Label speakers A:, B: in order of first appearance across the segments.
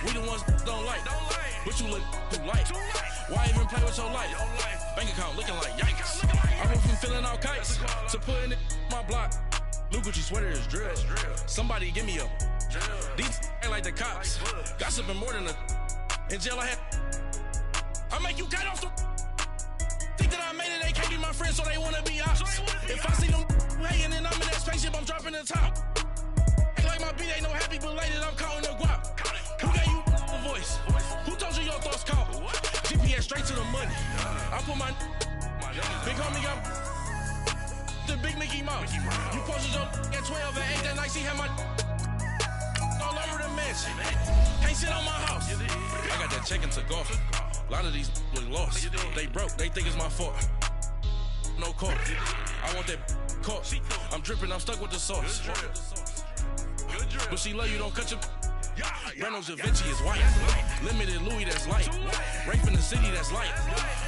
A: We the ones don't like. But you look too light. Why even play with your life? Bank account looking like yikes. I went from filling out kites to putting it in my block. Blue Gucci sweater is drill. Somebody give me a. These ain't like the cops. Gossiping more than a. In jail I had. I make you cut off the. Think that I made it, they can't be my friends, so they wanna be ops. If I see them hating and I'm in that spaceship, I'm dropping the top. Ain't like my beat ain't no happy, but later I'm counting the guap. Who gave you the voice? Who told you your thoughts count? GPS straight to the money. I put my big homie got the big Mickey Mouse. You posted your at 12 and 8 that night, she had my all over the mansion. Can't sit on my house. I got that check and took off. A lot of these look lost. They broke, they think it's my fault. No court. I want that court. I'm dripping, I'm stuck with the sauce. But she love you, don't cut your. Brando Javinci is white. Limited Louis, that's light. Rape in the city, that's light.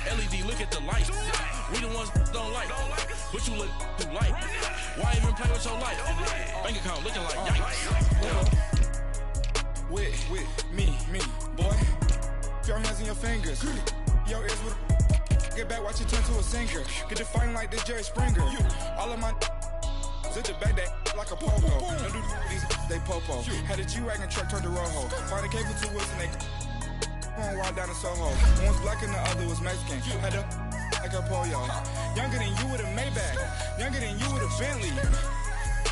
A: LED, look at the light. We the ones don't like. But you look too light. Why even play with your life? Bank account looking like yikes.
B: With me, boy. Your hands in your fingers. Your ears with get back, watch it turn to a singer. Get the fighting like this Jerry Springer. All of my zip the back that like a popo. Don't do these, they popo. Had a G-Wagon truck turned to Rojo. Find a cable 2 wheels and they on ride down to Soho. One was black and the other was Mexican. Had a like a pollo. Younger than you with a Maybach. Younger than you with a Bentley.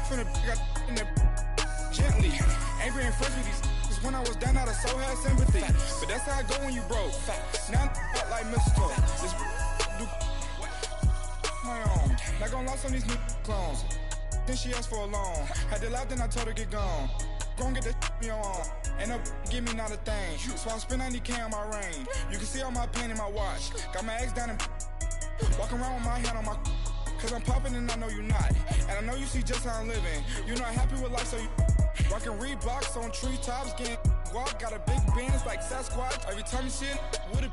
B: From the got in the gently. Angry and fresh with these. When I was down, I so had sympathy. But that's how I go when you broke. Now I'm like mistletoe. This do my own. Not gonna lost on these new clones. Then she asked for a loan. Had to laugh, then I told her get gone. Gon' get that me on. Ain't no give me not a thing. So I spend 90K on my range. You can see all my pain in my watch. Got my ex down and walking around with my hand on my. Cause I'm popping and I know you not. And I know you see just how I'm living. You're not happy with life, so you. Rockin' Reeboks on treetops, getting guap. Got a big band, it's like Sasquatch. Every time you see it, would it?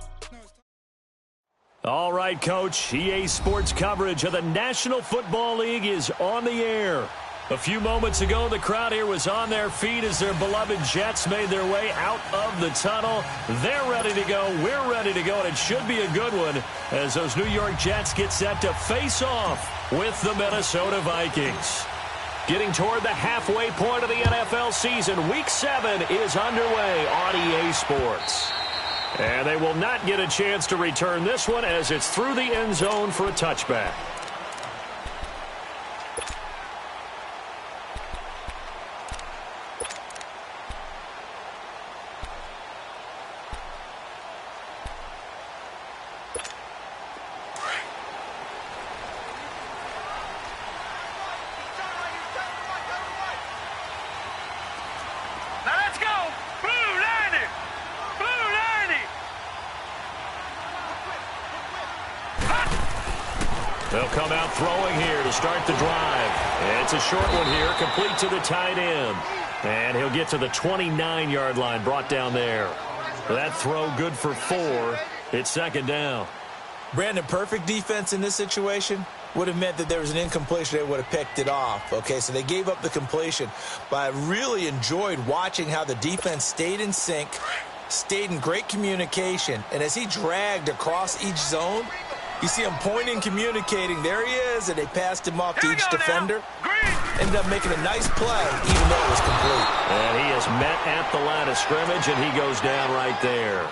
C: All right, Coach. EA Sports coverage of the National Football League is on the air. A few moments ago, the crowd here was on their feet as their beloved Jets made their way out of the tunnel. They're ready to go. We're ready to go, and it should be a good one as those New York Jets get set to face off with the Minnesota Vikings. Getting toward the halfway point of the NFL season, Week 7 is underway on EA Sports. And they will not get a chance to return this one as it's through the end zone for a touchback. They'll come out throwing here to start the drive. It's a short one here, complete to the tight end. And he'll get to the 29-yard line, brought down there. That throw good for 4. It's second down.
D: Brandon, perfect defense in this situation would have meant that there was an incompletion. They would have picked it off. Okay, so they gave up the completion. But I really enjoyed watching how the defense stayed in sync, stayed in great communication. And as he dragged across each zone, you see him pointing, communicating. There he is, and they passed him off to each defender. Ended up making a nice play, even though it was complete.
C: And he is met at the line of scrimmage, and he goes down right there.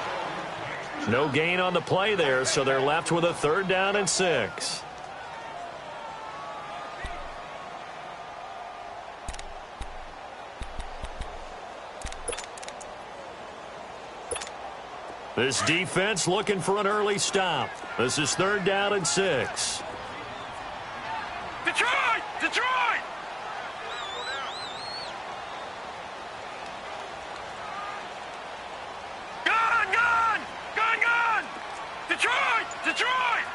C: No gain on the play there, so they're left with a 3rd down and 6. This defense looking for an early stop. This is 3rd down and 6.
A: Detroit! Detroit! Gone! Gone! Gone! Gone! Detroit! Detroit!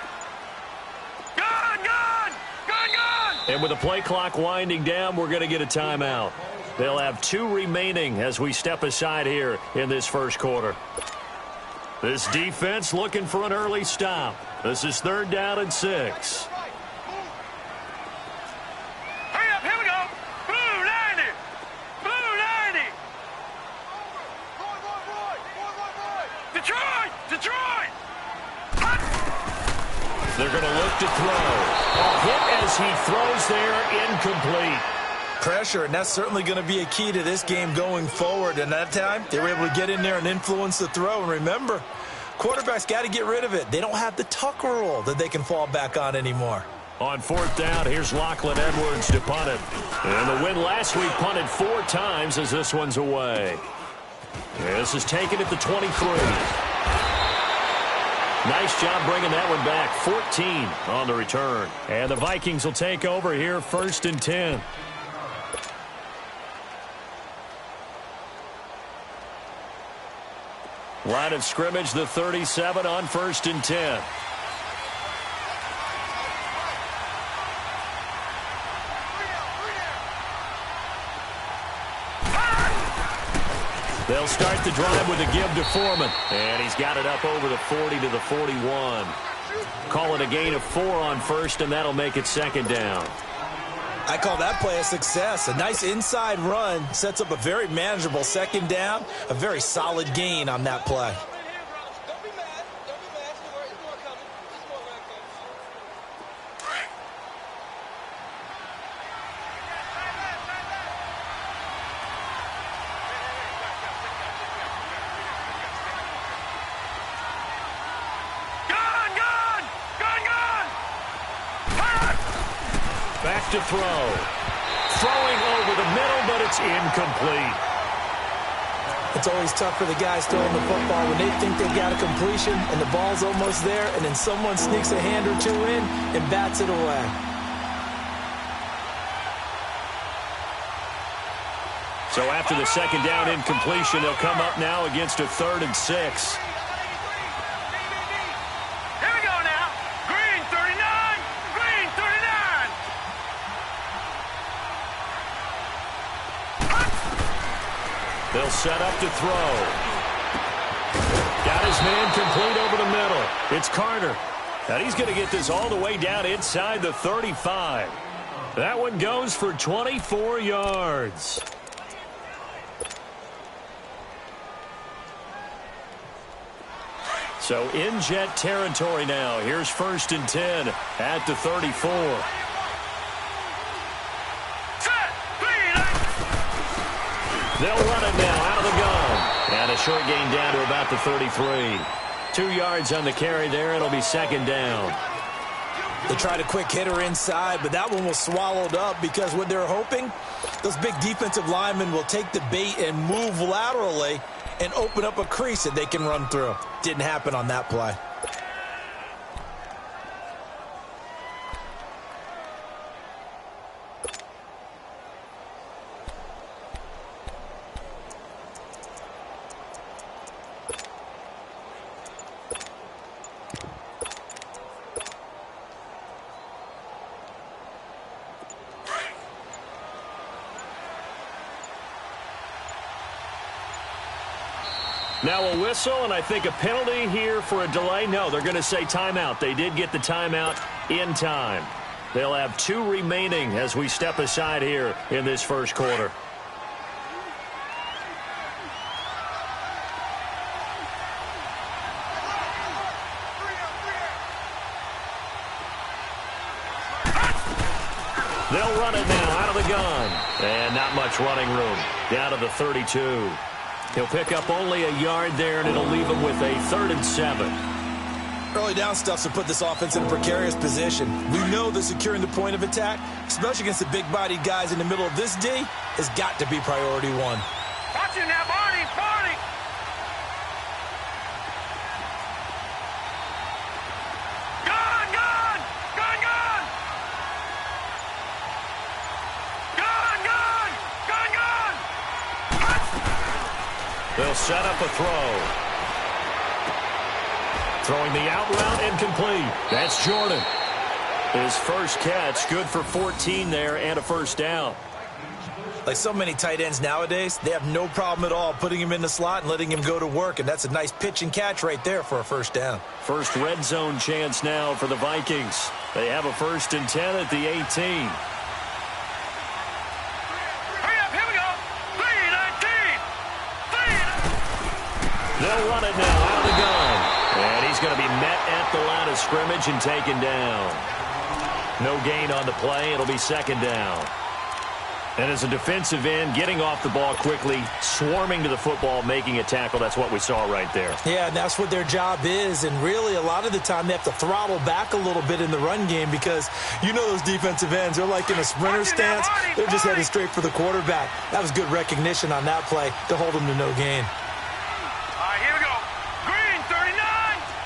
A: Gone! Gone! Gone! Gone!
C: And with the play clock winding down, we're going to get a timeout. They'll have 2 remaining as we step aside here in this first quarter. This defense looking for an early stop. This is 3rd down and 6.
A: Hurry up, here we go. Blue 90. Blue 90. Detroit! Detroit!
C: They're going to look to throw. A hit as he throws there, incomplete.
D: Pressure, and that's certainly going to be a key to this game going forward. And that time, they were able to get in there and influence the throw. And remember, quarterbacks got to get rid of it. They don't have the tuck rule that they can fall back on anymore.
C: On fourth down, here's Lachlan Edwards to punt it. And the win last week punted 4 times as this one's away. This is taken at the 23. Nice job bringing that one back. 14 on the return. And the Vikings will take over here, 1st and 10. Line of scrimmage, the 37 on 1st and 10. They'll start the drive with a give to Foreman. And he's got it up over the 40 to the 41. Call it a gain of 4 on 1st, and that'll make it 2nd down.
D: I call that play a success. A nice inside run sets up a very manageable 2nd down. A very solid gain on that play.
C: Back to throw. Throwing over the middle, but it's incomplete.
D: It's always tough for the guys throwing the football when they think they've got a completion and the ball's almost there, and then someone sneaks a hand or two in and bats it away.
C: So after the 2nd down incompletion, they'll come up now against a 3rd and 6. They'll set up to throw. Got his man complete over the middle. It's Carter. And he's going to get this all the way down inside the 35. That one goes for 24 yards. So in Jet territory now. Here's 1st and 10 at the 34. They'll run it now out of the gun. And a short gain down to about the 33. 2 yards on the carry there. It'll be 2nd down.
D: They tried a quick hitter inside, but that one was swallowed up because what they're hoping, those big defensive linemen will take the bait and move laterally and open up a crease that they can run through. Didn't happen on that play.
C: Now a whistle, and I think a penalty here for a delay. No, they're going to say timeout. They did get the timeout in time. They'll have 2 remaining as we step aside here in this 1st quarter. They'll run it now out of the gun. And not much running room. Down to the 32. He'll pick up only a yard there, and it'll leave him with a 3rd and 7.
D: Early down stuff to put this offense in a precarious position. We know that securing the point of attack, especially against the big-bodied guys in the middle of this D, has got to be priority 1.
A: Watch it now, Barney! Barney! Gun! Gun! Gun! Gun! Gun! Gun! Gun! Gun!
C: They'll set up a throw. Throwing the out route incomplete. That's Jordan. His first catch, good for 14 there and a 1st down.
D: Like so many tight ends nowadays, they have no problem at all putting him in the slot and letting him go to work, and that's a nice pitch and catch right there for a 1st down.
C: First red zone chance now for the Vikings. They have a 1st and 10 at the 18. They'll run it now out of the gun. And he's going to be met at the line of scrimmage and taken down. No gain on the play. It'll be second down. And as a defensive end, getting off the ball quickly, swarming to the football, making a tackle, that's what we saw right there.
D: Yeah, and that's what their job is. And really, a lot of the time, they have to throttle back a little bit in the run game because you know those defensive ends, they're like in a sprinter stance. They're just headed straight for the quarterback. That was good recognition on that play to hold them to no gain.
E: All right, here we go. Green 39,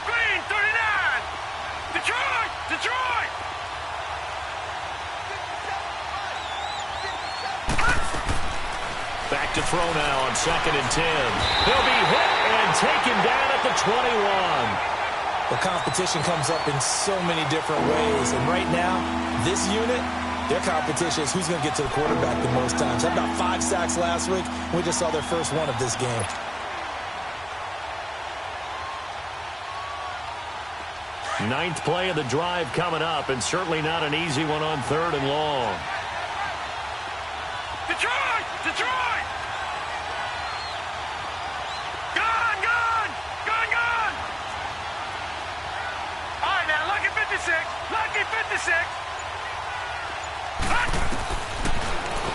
E: green 39. Detroit, Detroit.
C: Back to throw now on 2nd and 10. He'll be hit and taken down at the 21.
D: The competition comes up in so many different ways. And right now, this unit, their competition is who's going to get to the quarterback the most times. Had about 5 sacks last week. We just saw their first one of this game.
C: Ninth play of the drive coming up, and certainly not an easy one on 3rd and long.
E: Detroit, Detroit. Gun, gun, gun, gun. All right, now, lucky 56, lucky 56.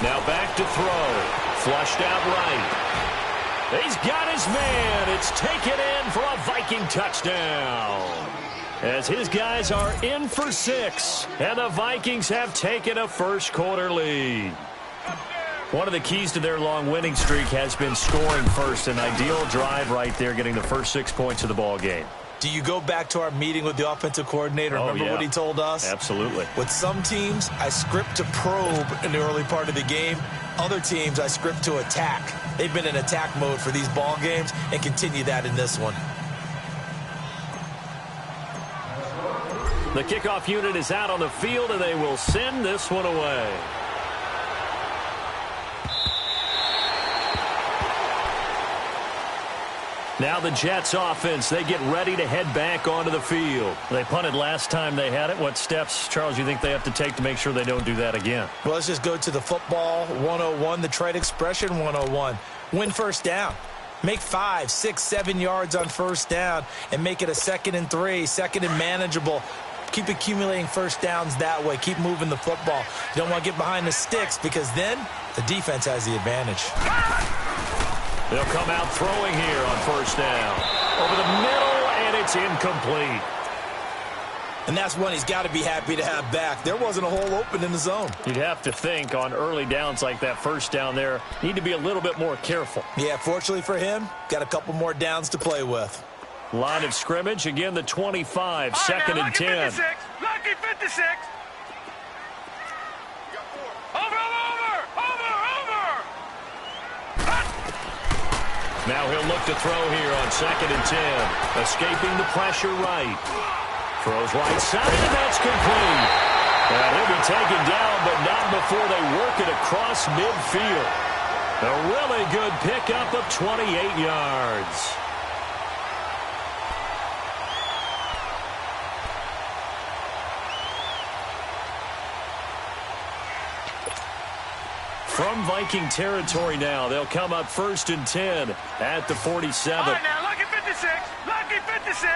C: Now back to throw. Flushed out right. He's got his man. It's taken in for a Viking touchdown. As his guys are in for 6, and the Vikings have taken a first quarter lead. One of the keys to their long winning streak has been scoring first. An ideal drive right there, getting the first 6 points of the ball game.
D: Do you go back to our meeting with the offensive coordinator? Remember what he told us?
C: Absolutely.
D: With some teams, I script to probe in the early part of the game. Other teams, I script to attack. They've been in attack mode for these ball games and continue that in this one.
C: The kickoff unit is out on the field, and they will send this one away. Now the Jets offense, they get ready to head back onto the field. They punted last time they had it. What steps, Charles, you think they have to take to make sure they don't do that again?
D: Well, let's just go to the football 101, the trade expression 101. Win first down. Make 5, 6, 7 yards on first down and make it a 2nd and 3, 2nd and manageable. Keep accumulating first downs that way. Keep moving the football. You don't want to get behind the sticks because then the defense has the advantage.
C: They'll come out throwing here on first down. Over the middle, and it's incomplete.
D: And that's one he's got to be happy to have back. There wasn't a hole open in the zone.
C: You'd have to think on early downs like that first down there, need to be a little bit more careful.
D: Yeah, fortunately for him, got a couple more downs to play with.
C: Line of scrimmage, again the 25, 2nd and 10.
E: Lucky 56, lucky 56.
C: Now he'll look to throw here on 2nd and 10. Escaping the pressure right. Throws right side, and that's complete. And he'll be taken down, but not before they work it across midfield. A really good pickup of 28 yards. From Viking territory now, they'll come up 1st and 10 at the 47.
E: All right, now, lucky 56, lucky 56.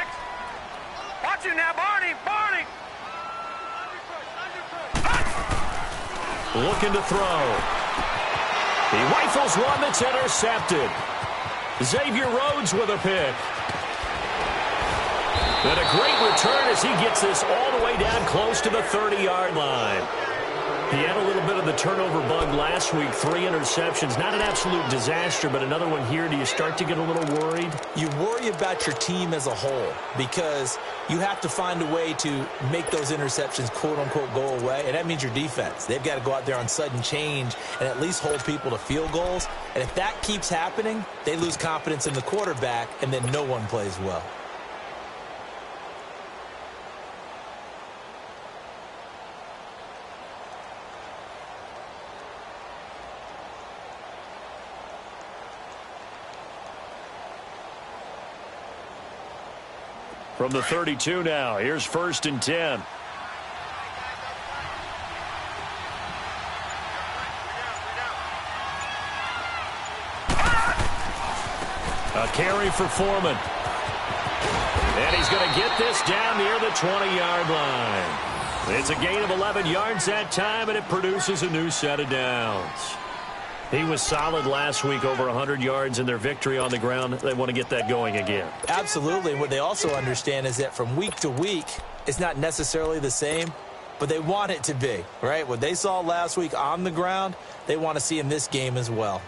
E: Watch it now, Barney, Barney.
C: Looking to throw. He rifles one that's intercepted. Xavier Rhodes with a pick. And a great return as he gets this all the way down close to the 30-yard line. He had a little bit of the turnover bug last week, 3 interceptions. Not an absolute disaster, but another one here. Do you start to get a little worried?
D: You worry about your team as a whole because you have to find a way to make those interceptions, quote-unquote, go away, and that means your defense. They've got to go out there on sudden change and at least hold people to field goals. And if that keeps happening, they lose confidence in the quarterback, and then no one plays well.
C: From the 32 now, here's 1st and 10. A carry for Foreman. And he's going to get this down near the 20-yard line. It's a gain of 11 yards that time, and it produces a new set of downs. He was solid last week, over 100 yards in their victory on the ground. They want to get that going again.
D: Absolutely. And what they also understand is that from week to week, it's not necessarily the same, but they want it to be, right? What they saw last week on the ground, they want to see in this game as well.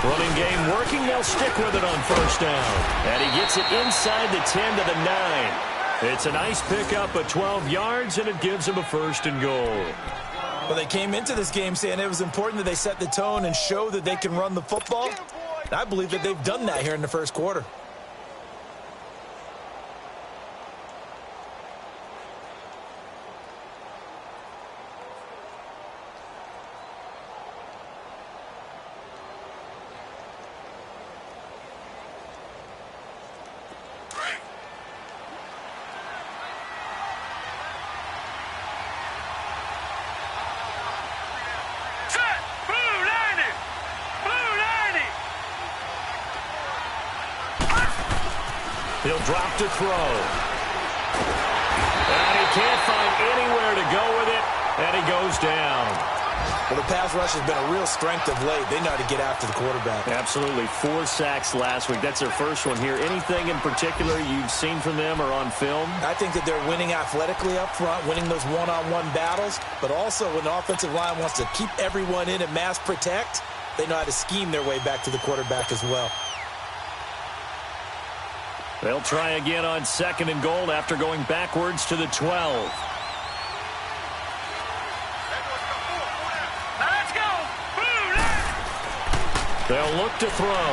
C: Running game working. They'll stick with it on first down. And he gets it inside the 10 to the 9. It's a nice pickup of 12 yards, and it gives him a first and goal.
D: Well, they came into this game saying it was important that they set the tone and show that they can run the football. And I believe that they've done that here in the first quarter.
C: He'll drop to throw. And he can't find anywhere to go with it, and he goes down.
D: Well, the pass rush has been a real strength of late. They know how to get after the quarterback.
C: Absolutely. 4 sacks last week. That's their first one here. Anything in particular you've seen from them or on film?
D: I think that they're winning athletically up front, winning those one-on-one battles, but also when the offensive line wants to keep everyone in and mass protect, they know how to scheme their way back to the quarterback as well.
C: They'll try again on second and goal after going backwards to the 12.
E: Let's go!
C: They'll look to throw.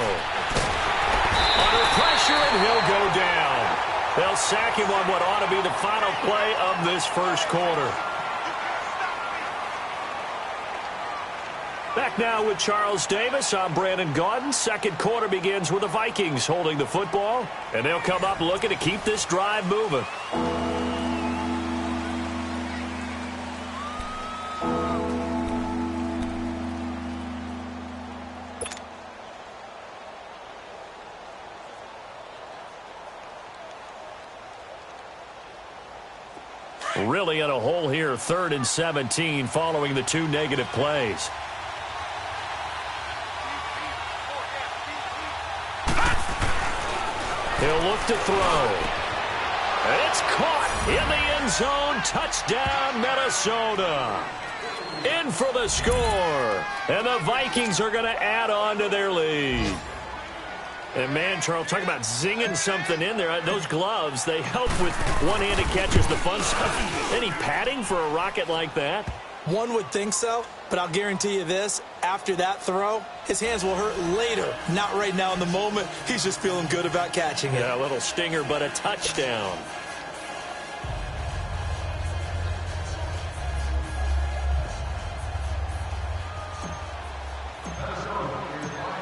C: Under pressure, and he'll go down. They'll sack him on what ought to be the final play of this first quarter. Back now with Charles Davis. I'm Brandon Gaudin. Second quarter begins with the Vikings holding the football, and they'll come up looking to keep this drive moving. Really in a hole here, 3rd and 17 following the 2 negative plays. He'll look to throw. It's caught in the end zone. Touchdown, Minnesota. In for the score. And the Vikings are going to add on to their lead. And, man, Charles, talking about zinging something in there. Those gloves, they help with one-handed catches, the fun stuff. Any padding for a rocket like that?
D: One would think so, but I'll guarantee you this. After that throw, his hands will hurt later. Not right now in the moment. He's just feeling good about catching it.
C: Yeah, a little stinger, but a touchdown.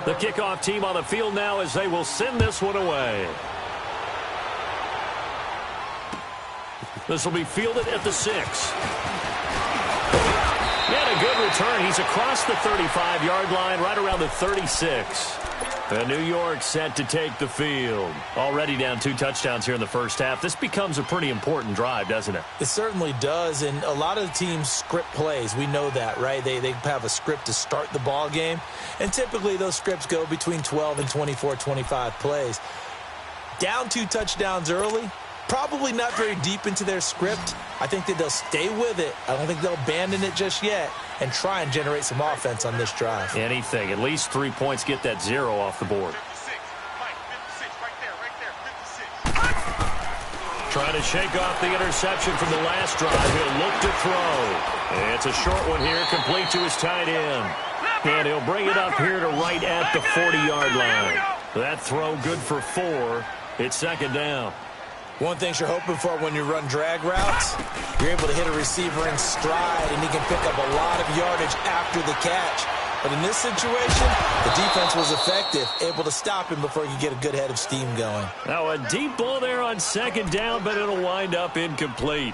C: The kickoff team on the field now as they will send this one away. This will be fielded at the 6. And a good return. He's across the 35-yard line, right around the 36. And New York set to take the field. Already down 2 touchdowns here in the first half. This becomes a pretty important drive, doesn't it?
D: It certainly does, and a lot of the teams script plays. We know that, right? They have a script to start the ball game, and typically those scripts go between 12 and 24, 25 plays. Down 2 touchdowns early, probably not very deep into their script. I think that they'll stay with it. I don't think they'll abandon it just yet and try and generate some offense on this drive.
C: Anything. At least 3 points, get that 0 off the board.
E: 56, Mike, 56, right there, 56.
C: Trying to shake off the interception from the last drive. He'll look to throw. It's a short one here, complete to his tight end. And he'll bring it up here to right at the 40-yard line. That throw good for 4. It's second down.
D: One thing you're hoping for when you run drag routes, you're able to hit a receiver in stride, and he can pick up a lot of yardage after the catch. But in this situation, the defense was effective, able to stop him before he could get a good head of steam going.
C: Now a deep ball there on second down, but it'll wind up incomplete.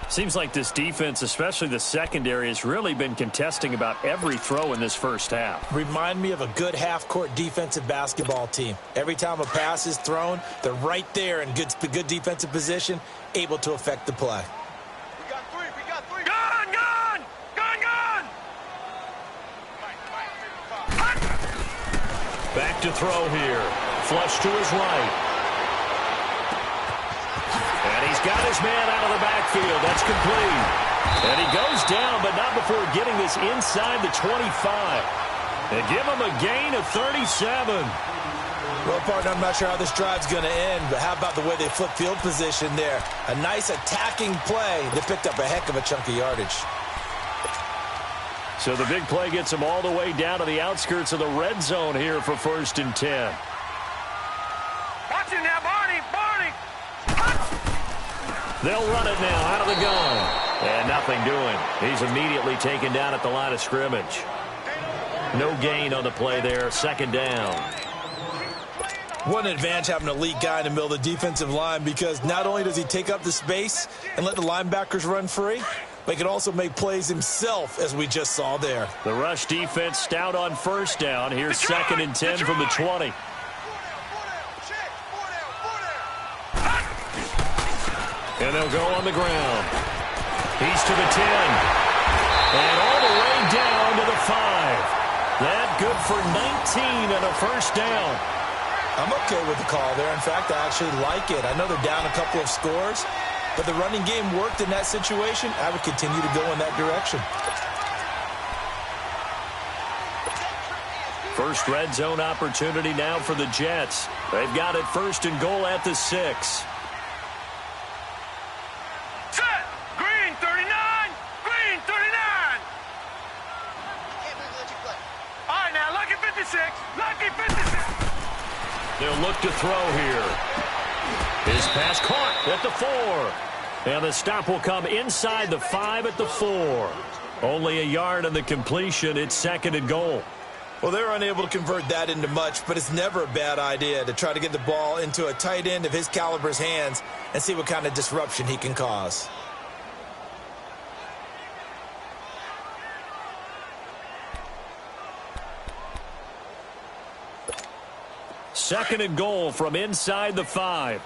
C: Seems like this defense, especially the secondary, has really been contesting about every throw in this first half.
D: Remind me of a good half-court defensive basketball team. Every time a pass is thrown, they're right there in good defensive position, able to affect the play.
E: We got three. Gun!
C: Back to throw here. Flush to his right. And he's got his man out of the backfield. That's complete. And he goes down, but not before getting this inside the 25. They give him a gain of 37.
D: Well, partner, I'm not sure how this drive's going to end, but how about the way they flip field position there? A nice attacking play that picked up a heck of a chunk of yardage.
C: So the big play gets him all the way down to the outskirts of the red zone here for 1st and 10.
E: Watch it now, Barney!
C: They'll run it now out of the gun. And nothing doing. He's immediately taken down at the line of scrimmage. No gain on the play there. 2nd down.
D: One advantage having an elite guy in the middle of the defensive line, because not only does he take up the space and let the linebackers run free, but he can also make plays himself, as we just saw there.
C: The rush defense stout on 1st down. Here's 2nd and 10 from the 20. And they'll go on the ground. He's to the 10. And all the way down to the 5. That good for 19 and a 1st down.
D: I'm okay with the call there. In fact, I actually like it. I know they're down a couple of scores, but the running game worked in that situation. I would continue to go in that direction.
C: First red zone opportunity now for the Jets. They've got it 1st and goal at the 6.
E: Set! Green 39! Green 39! All right, now, lucky 56! Lucky 56!
C: They'll look to throw here. His pass caught at the 4. And the stop will come inside the 5 at the 4. Only a yard on the completion. It's 2nd and goal.
D: Well, they're unable to convert that into much, but it's never a bad idea to try to get the ball into a tight end of his caliber's hands and see what kind of disruption he can cause.
C: Second and goal from inside the 5.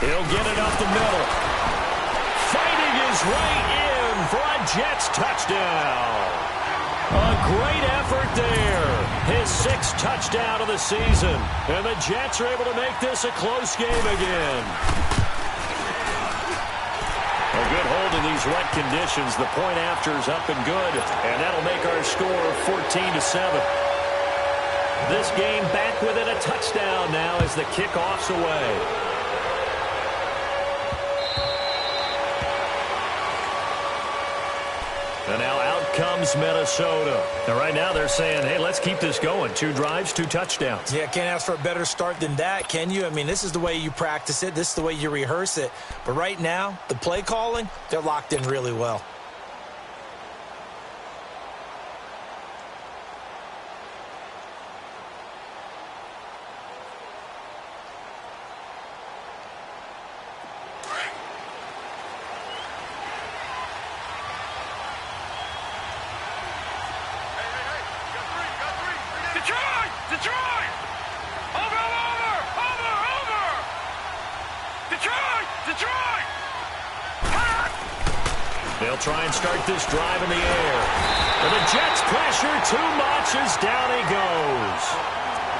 C: He'll get it up the middle. Fighting his way in for a Jets touchdown. A great effort there. His 6th touchdown of the season. And the Jets are able to make this a close game again. A good hold in these wet conditions. The point after is up and good. And that'll make our score 14-7. This game back within a touchdown now as the kickoff's away. And now out comes Minnesota. And right now they're saying, hey, let's keep this going. 2 drives, 2 touchdowns.
D: Yeah, can't ask for a better start than that, can you? I mean, this is the way you practice it. This is the way you rehearse it. But right now, the play calling, they're locked in really well.
E: Detroit! Over! Detroit!
C: They'll try and start this drive in the air. And the Jets pressure too much as down he goes.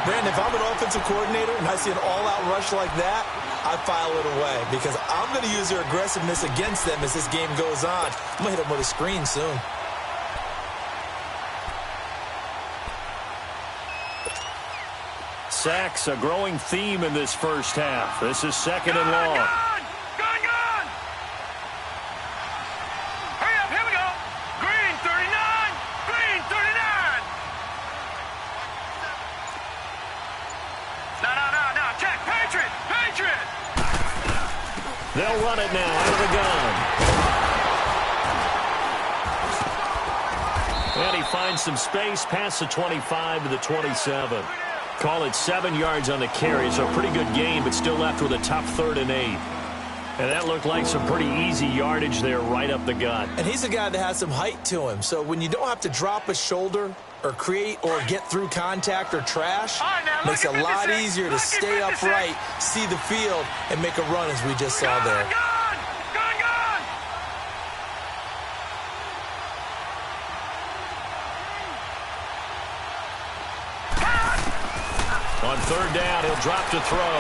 D: Brandon, if I'm an offensive coordinator and I see an all-out rush like that, I file it away because I'm going to use their aggressiveness against them as this game goes on. I'm going to hit them with a screen soon.
C: sacks a growing theme in this first half. This is second and long.
E: Gone! Hurry up, here we go. Green 39, green 39. No, check, Patriot.
C: They'll run it now out of the gun. And he finds some space past the 25 to the 27. Call it 7 yards on the carry, so a pretty good game, but still left with a tough 3rd and 8. And that looked like some pretty easy yardage there right up the gut.
D: And he's a guy that has some height to him, so when you don't have to drop a shoulder or create or get through contact or trash, makes it a lot easier to stay upright, see the field, and make a run as we just saw there.
E: Gone!
C: On 3rd down, he'll drop to throw.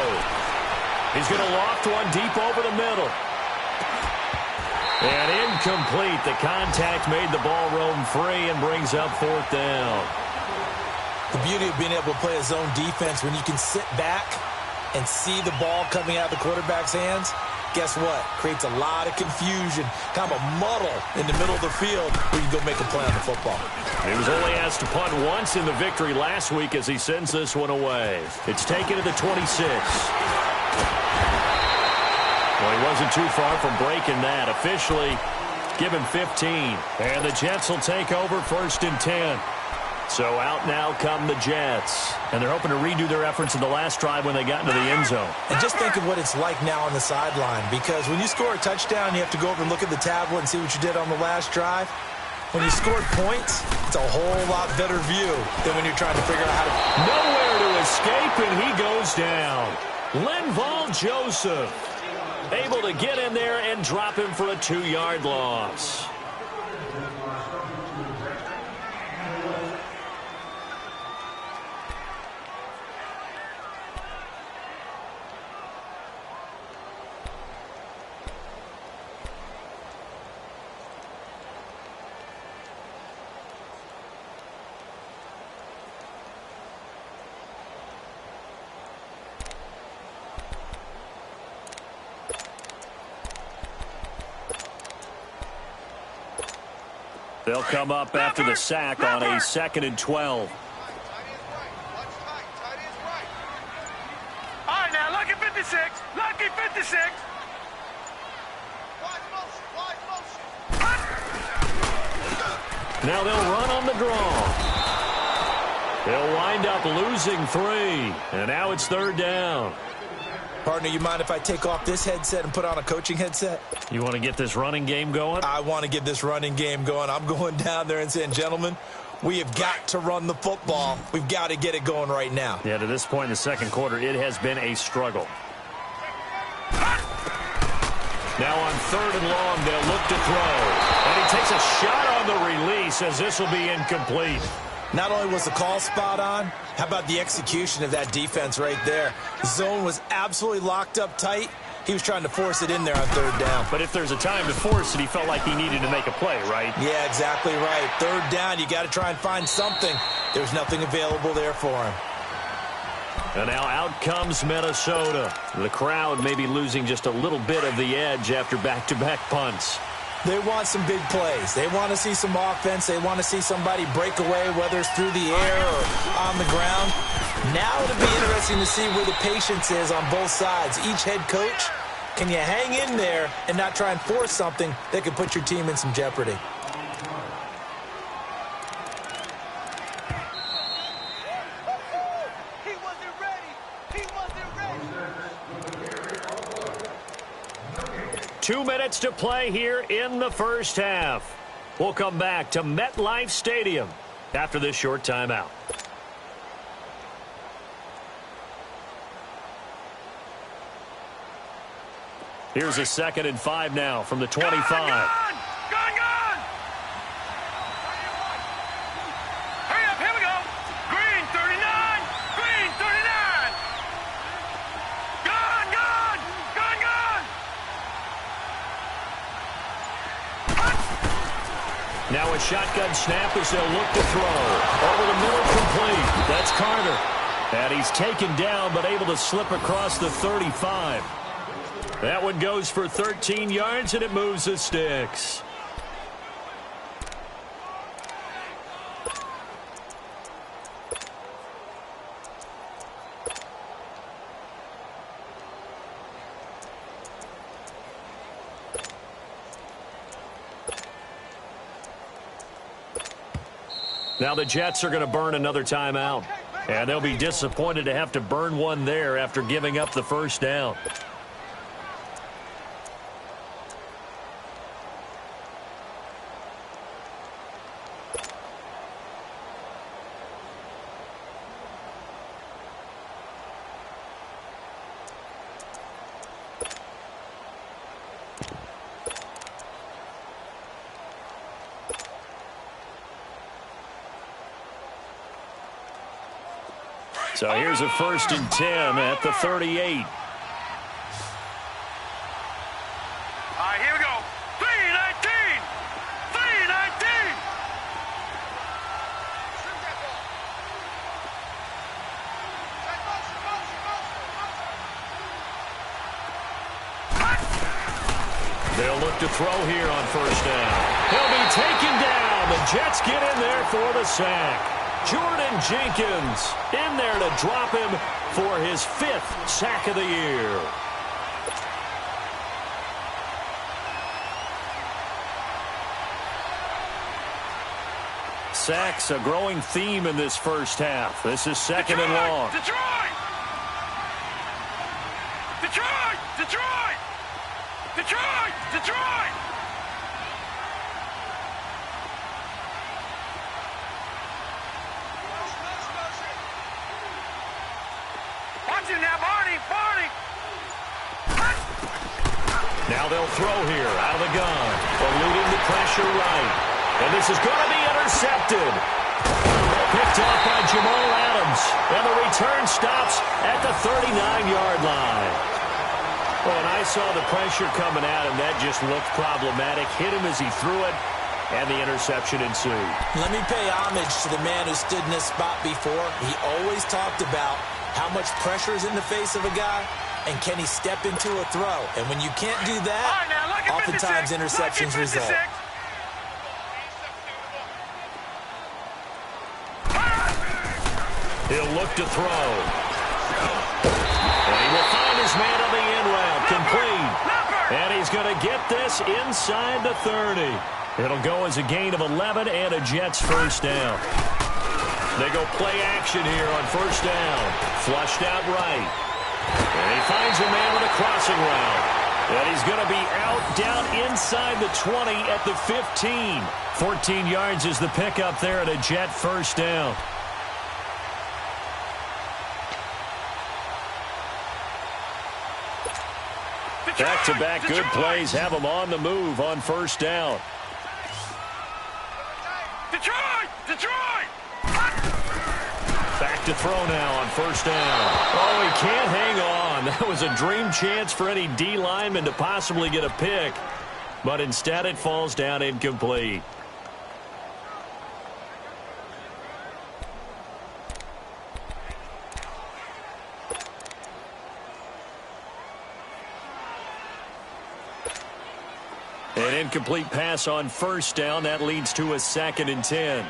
C: He's going to loft one deep over the middle. And incomplete. The contact made the ball roam free and brings up 4th down.
D: The beauty of being able to play a zone defense when you can sit back and see the ball coming out of the quarterback's hands, guess what? Creates a lot of confusion, kind of a muddle in the middle of the field where you can go make a play on the football.
C: He was only asked to punt once in the victory last week as he sends this one away. It's taken to the 26. Well, he wasn't too far from breaking that. Officially, give him 15. And the Jets will take over 1st and 10. So out now come the Jets. And they're hoping to redo their efforts in the last drive when they got into the end zone.
D: And just think of what it's like now on the sideline, because when you score a touchdown, you have to go over and look at the tablet and see what you did on the last drive. When you scored points, it's a whole lot better view than when you're trying to figure out how to...
C: Nowhere to escape, and he goes down. Linval Joseph able to get in there and drop him for a 2-yard loss. They'll come up after the sack on a 2nd and 12.
E: All right, now, lucky 56. Lucky 56.
C: Now they'll run on the draw. They'll wind up losing 3. And now it's 3rd down.
D: Partner, you mind if I take off this headset and put on a coaching headset?
C: You want to get this running game going?
D: I want to get this running game going. I'm going down there and saying, gentlemen, we have got to run the football. We've got to get it going right now.
C: Yeah, to this point in the second quarter, it has been a struggle. Now on 3rd and long, they'll look to throw. And he takes a shot on the release as this will be incomplete.
D: Not only was the call spot on, how about the execution of that defense right there? The zone was absolutely locked up tight. He was trying to force it in there on 3rd down.
C: But if there's a time to force it, he felt like he needed to make a play, right?
D: Yeah, exactly right. 3rd down, you got to try and find something. There's nothing available there for him.
C: And now out comes Minnesota. The crowd may be losing just a little bit of the edge after back-to-back punts.
D: They want some big plays. They want to see some offense. They want to see somebody break away, whether it's through the air or on the ground. Now it'll be interesting to see where the patience is on both sides. Each head coach, can you hang in there and not try and force something that could put your team in some jeopardy?
E: He wasn't ready. He wasn't ready.
C: 2 minutes to play here in the first half. We'll come back to MetLife Stadium after this short timeout. Here's a 2nd and 5 now from the 25.
E: Gone! Hurry up, here we go. Green 39, green 39. Gone!
C: Now a shotgun snap as they'll look to throw. Over the middle, complete. That's Carter. And he's taken down but able to slip across the 35. That one goes for 13 yards, and it moves the sticks. Now the Jets are going to burn another timeout. And they'll be disappointed to have to burn one there after giving up the first down. So here's a 1st and 10 at the 38.
E: All right, here we go. 3-19. 3-19.
C: They'll look to throw here on 1st down. He'll be taken down. The Jets get in there for the sack. Jordan Jenkins in there to drop him for his 5th sack of the year. Sacks, a growing theme in this first half. This is 2nd and long.
E: Detroit! Detroit! Detroit! Detroit! Detroit! Watch it now, Barney! Barney!
C: Now they'll throw here out of the gun. Eluding the pressure right. And this is going to be intercepted. Picked off by Jamal Adams. And the return stops at the 39-yard line. Well, and I saw the pressure coming at him. That just looked problematic. Hit him as he threw it. And the interception ensued.
D: Let me pay homage to the man who stood in this spot before. He always talked about how much pressure is in the face of a guy, and can he step into a throw? And when you can't do that, oftentimes interceptions result.
C: He'll look to throw. And he will find his man on the end route, complete. And he's going to get this inside the 30. It'll go as a gain of 11 and a Jets 1st down. They go play action here on 1st down. Flushed out right. And he finds a man with a crossing route. And he's going to be out down inside the 20 at the 15. 14 yards is the pickup there at a Jet 1st down. Back-to-back good plays have them on the move on 1st down.
E: Detroit! Detroit!
C: Back to throw now on 1st down. Oh, he can't hang on. That was a dream chance for any D lineman to possibly get a pick. But instead it falls down incomplete. An incomplete pass on 1st down. That leads to a 2nd and 10.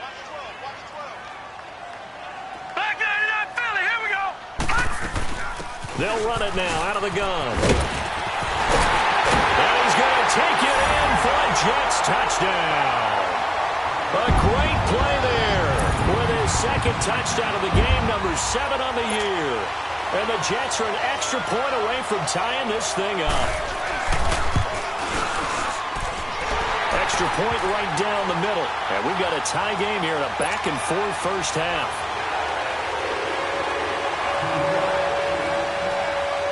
E: Back 99 Philly, here we go.
C: They'll run it now out of the gun. And he's going to take it in for a Jets touchdown. A great play there with his 2nd touchdown of the game, number 7 on the year. And the Jets are an extra point away from tying this thing up. Extra point right down the middle. And we've got a tie game here in a back-and-forth 1st half.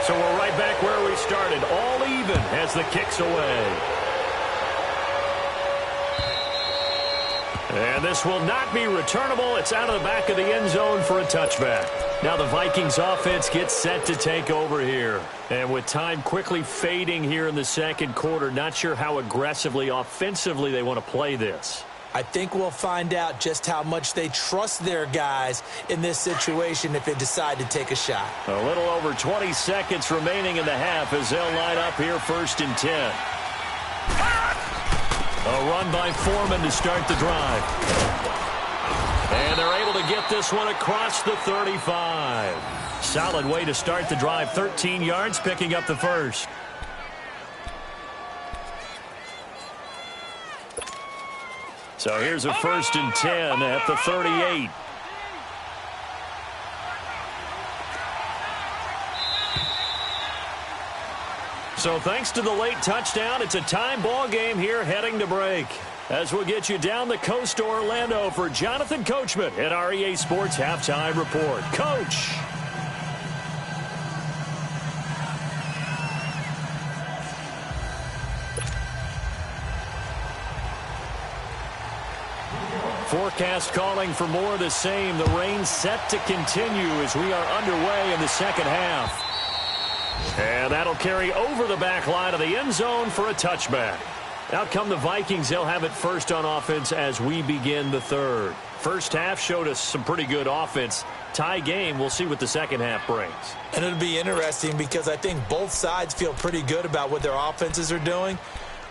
C: So we're right back where we started, all even as the kick's away. And this will not be returnable. It's out of the back of the end zone for a touchback. Now the Vikings offense gets set to take over here. And with time quickly fading here in the 2nd quarter, not sure how aggressively, offensively they want to play this.
D: I think we'll find out just how much they trust their guys in this situation if they decide to take a shot.
C: A little over 20 seconds remaining in the half as they'll line up here 1st and 10. A run by Foreman to start the drive. And they're able to get this one across the 35. Solid way to start the drive. 13 yards, picking up the first. So here's a 1st and 10 at the 38. So thanks to the late touchdown, it's a time ball game here heading to break. As we'll get you down the coast to Orlando for Jonathan Coachman at our EA Sports Halftime Report. Coach. Forecast calling for more of the same. The rain set to continue as we are underway in the second half. And that'll carry over the back line of the end zone for a touchback. Out come the Vikings. They'll have it first on offense as we begin the third. First half showed us some pretty good offense. Tie game. We'll see what the second half brings.
D: And it'll be interesting because I think both sides feel pretty good about what their offenses are doing.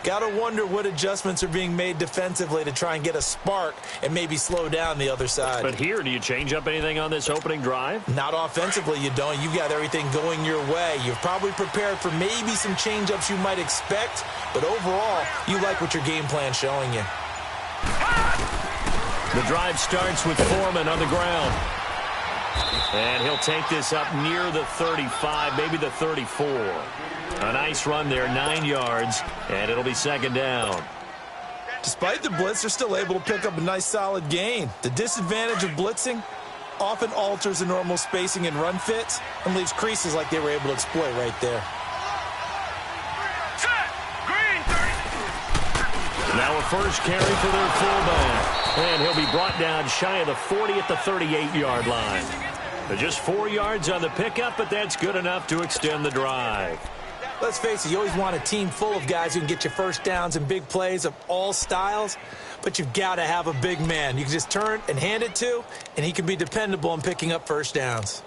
D: Got to wonder what adjustments are being made defensively to try and get a spark and maybe slow down the other side.
C: But here, do you change up anything on this opening drive?
D: Not offensively, you don't. You've got everything going your way. You've probably prepared for maybe some change-ups you might expect, but overall, you like what your game plan's showing you.
C: The drive starts with Foreman on the ground. And he'll take this up near the 35, maybe the 34. A nice run there, 9 yards, and it'll be second down.
D: Despite the blitz, they're still able to pick up a nice solid gain. The disadvantage of blitzing often alters the normal spacing and run fits and leaves creases like they were able to exploit right there.
C: Now a first carry for their fullback. And he'll be brought down shy of the 40 at the 38-yard line. Just 4 yards on the pickup, but that's good enough to extend the drive.
D: Let's face it, you always want a team full of guys who can get you first downs and big plays of all styles, but you've got to have a big man you can just turn and hand it to, and he can be dependable in picking up first downs.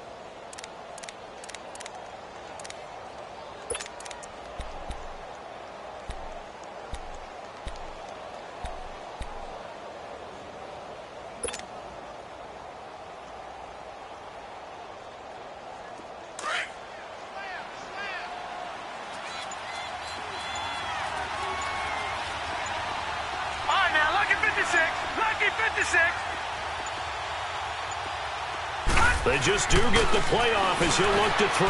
C: They just do get the playoff as he'll look to throw.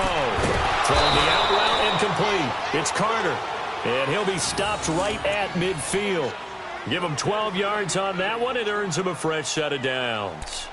C: Throwing the out route incomplete. It's Carter. And he'll be stopped right at midfield. Give him 12 yards on that one. It earns him a fresh set of downs.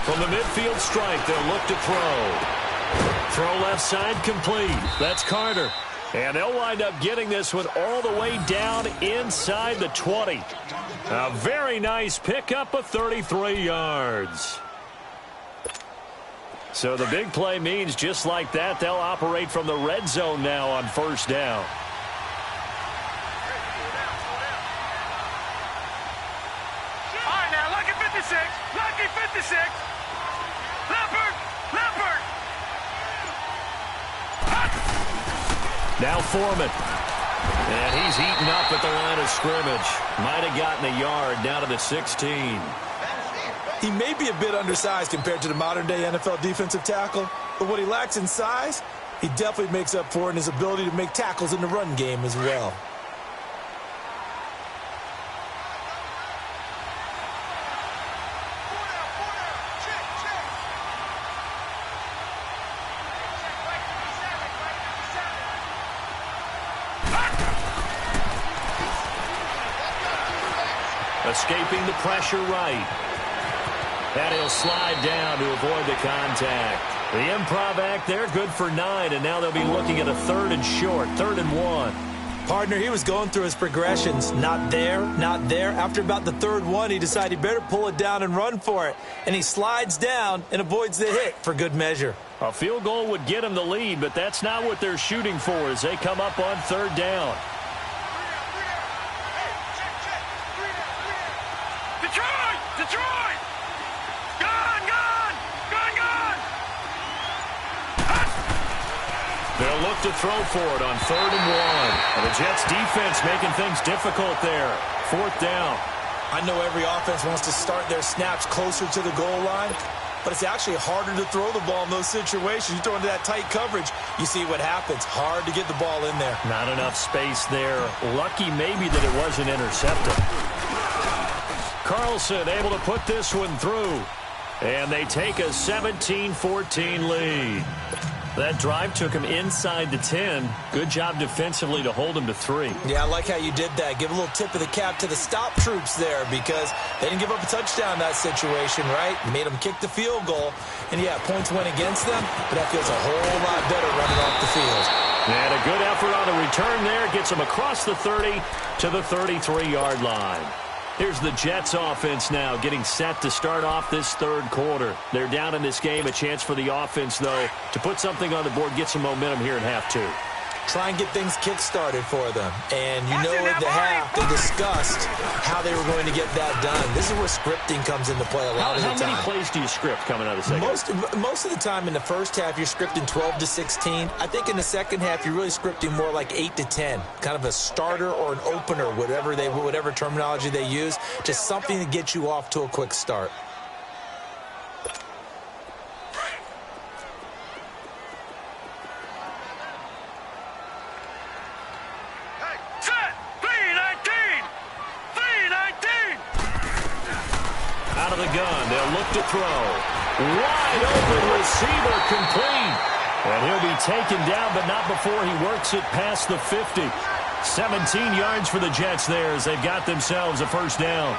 C: From the midfield stripe, they'll look to throw. Throw left side complete. That's Carter. And they'll wind up getting this one all the way down inside the 20. A very nice pickup of 33 yards. So the big play means just like that, they'll operate from the red zone now on first down.
E: All right, now, lucky 56. Lucky 56. Leopard. Leopard.
C: Now Foreman. And he's heating up at the line of scrimmage. Might have gotten a yard down to the 16.
D: He may be a bit undersized compared to the modern-day NFL defensive tackle, but what he lacks in size, he definitely makes up for in his ability to make tackles in the run game as well.
C: escaping the pressure right. And he'll slide down to avoid the contact. The improv act there, good for 9, and now they'll be looking at a 3rd and short, 3rd and 1.
D: Partner, he was going through his progressions. Not there, not there. After about the 3rd one, he decided he better pull it down and run for it. And he slides down and avoids the hit for good measure.
C: A field goal would get him the lead, but that's not what they're shooting for as they come up on 3rd down.
E: Detroit! Detroit! Gone! Gone! Gone! Gone!
C: They'll look to throw for it on 3rd and 1. And the Jets defense making things difficult there. 4th down.
D: I know every offense wants to start their snaps closer to the goal line, but it's actually harder to throw the ball in those situations. You throw into that tight coverage, you see what happens. Hard to get the ball in there.
C: Not enough space there. Lucky maybe that it wasn't intercepted. Carlson able to put this one through. And they take a 17-14 lead. That drive took him inside the 10. Good job defensively to hold him to 3.
D: Yeah, I like how you did that. Give a little tip of the cap to the stop troops there because they didn't give up a touchdown in that situation, right? Made them kick the field goal. And, yeah, points went against them, but that feels a whole lot better running off the field.
C: And a good effort on the return there. Gets him across the 30 to the 33-yard line. Here's the Jets offense now getting set to start off this 3rd quarter. They're down in this game. A chance for the offense, though, to put something on the board, get some momentum here in half 2.
D: Try and get things kick-started for them. And you know at the half they discussed how they were going to get that done. This is where scripting comes into play a lot of the time.
C: How many plays do you script coming out of the second?
D: Most of the time in the first half, you're scripting 12 to 16. I think in the second half, you're really scripting more like 8 to 10. Kind of a starter or an opener, whatever terminology they use. Just something to get you off to a quick start.
C: Out of the gun, they'll look to throw. Wide open receiver complete. And he'll be taken down, but not before he works it past the 50. 17 yards for the Jets there as they've got themselves a 1st down.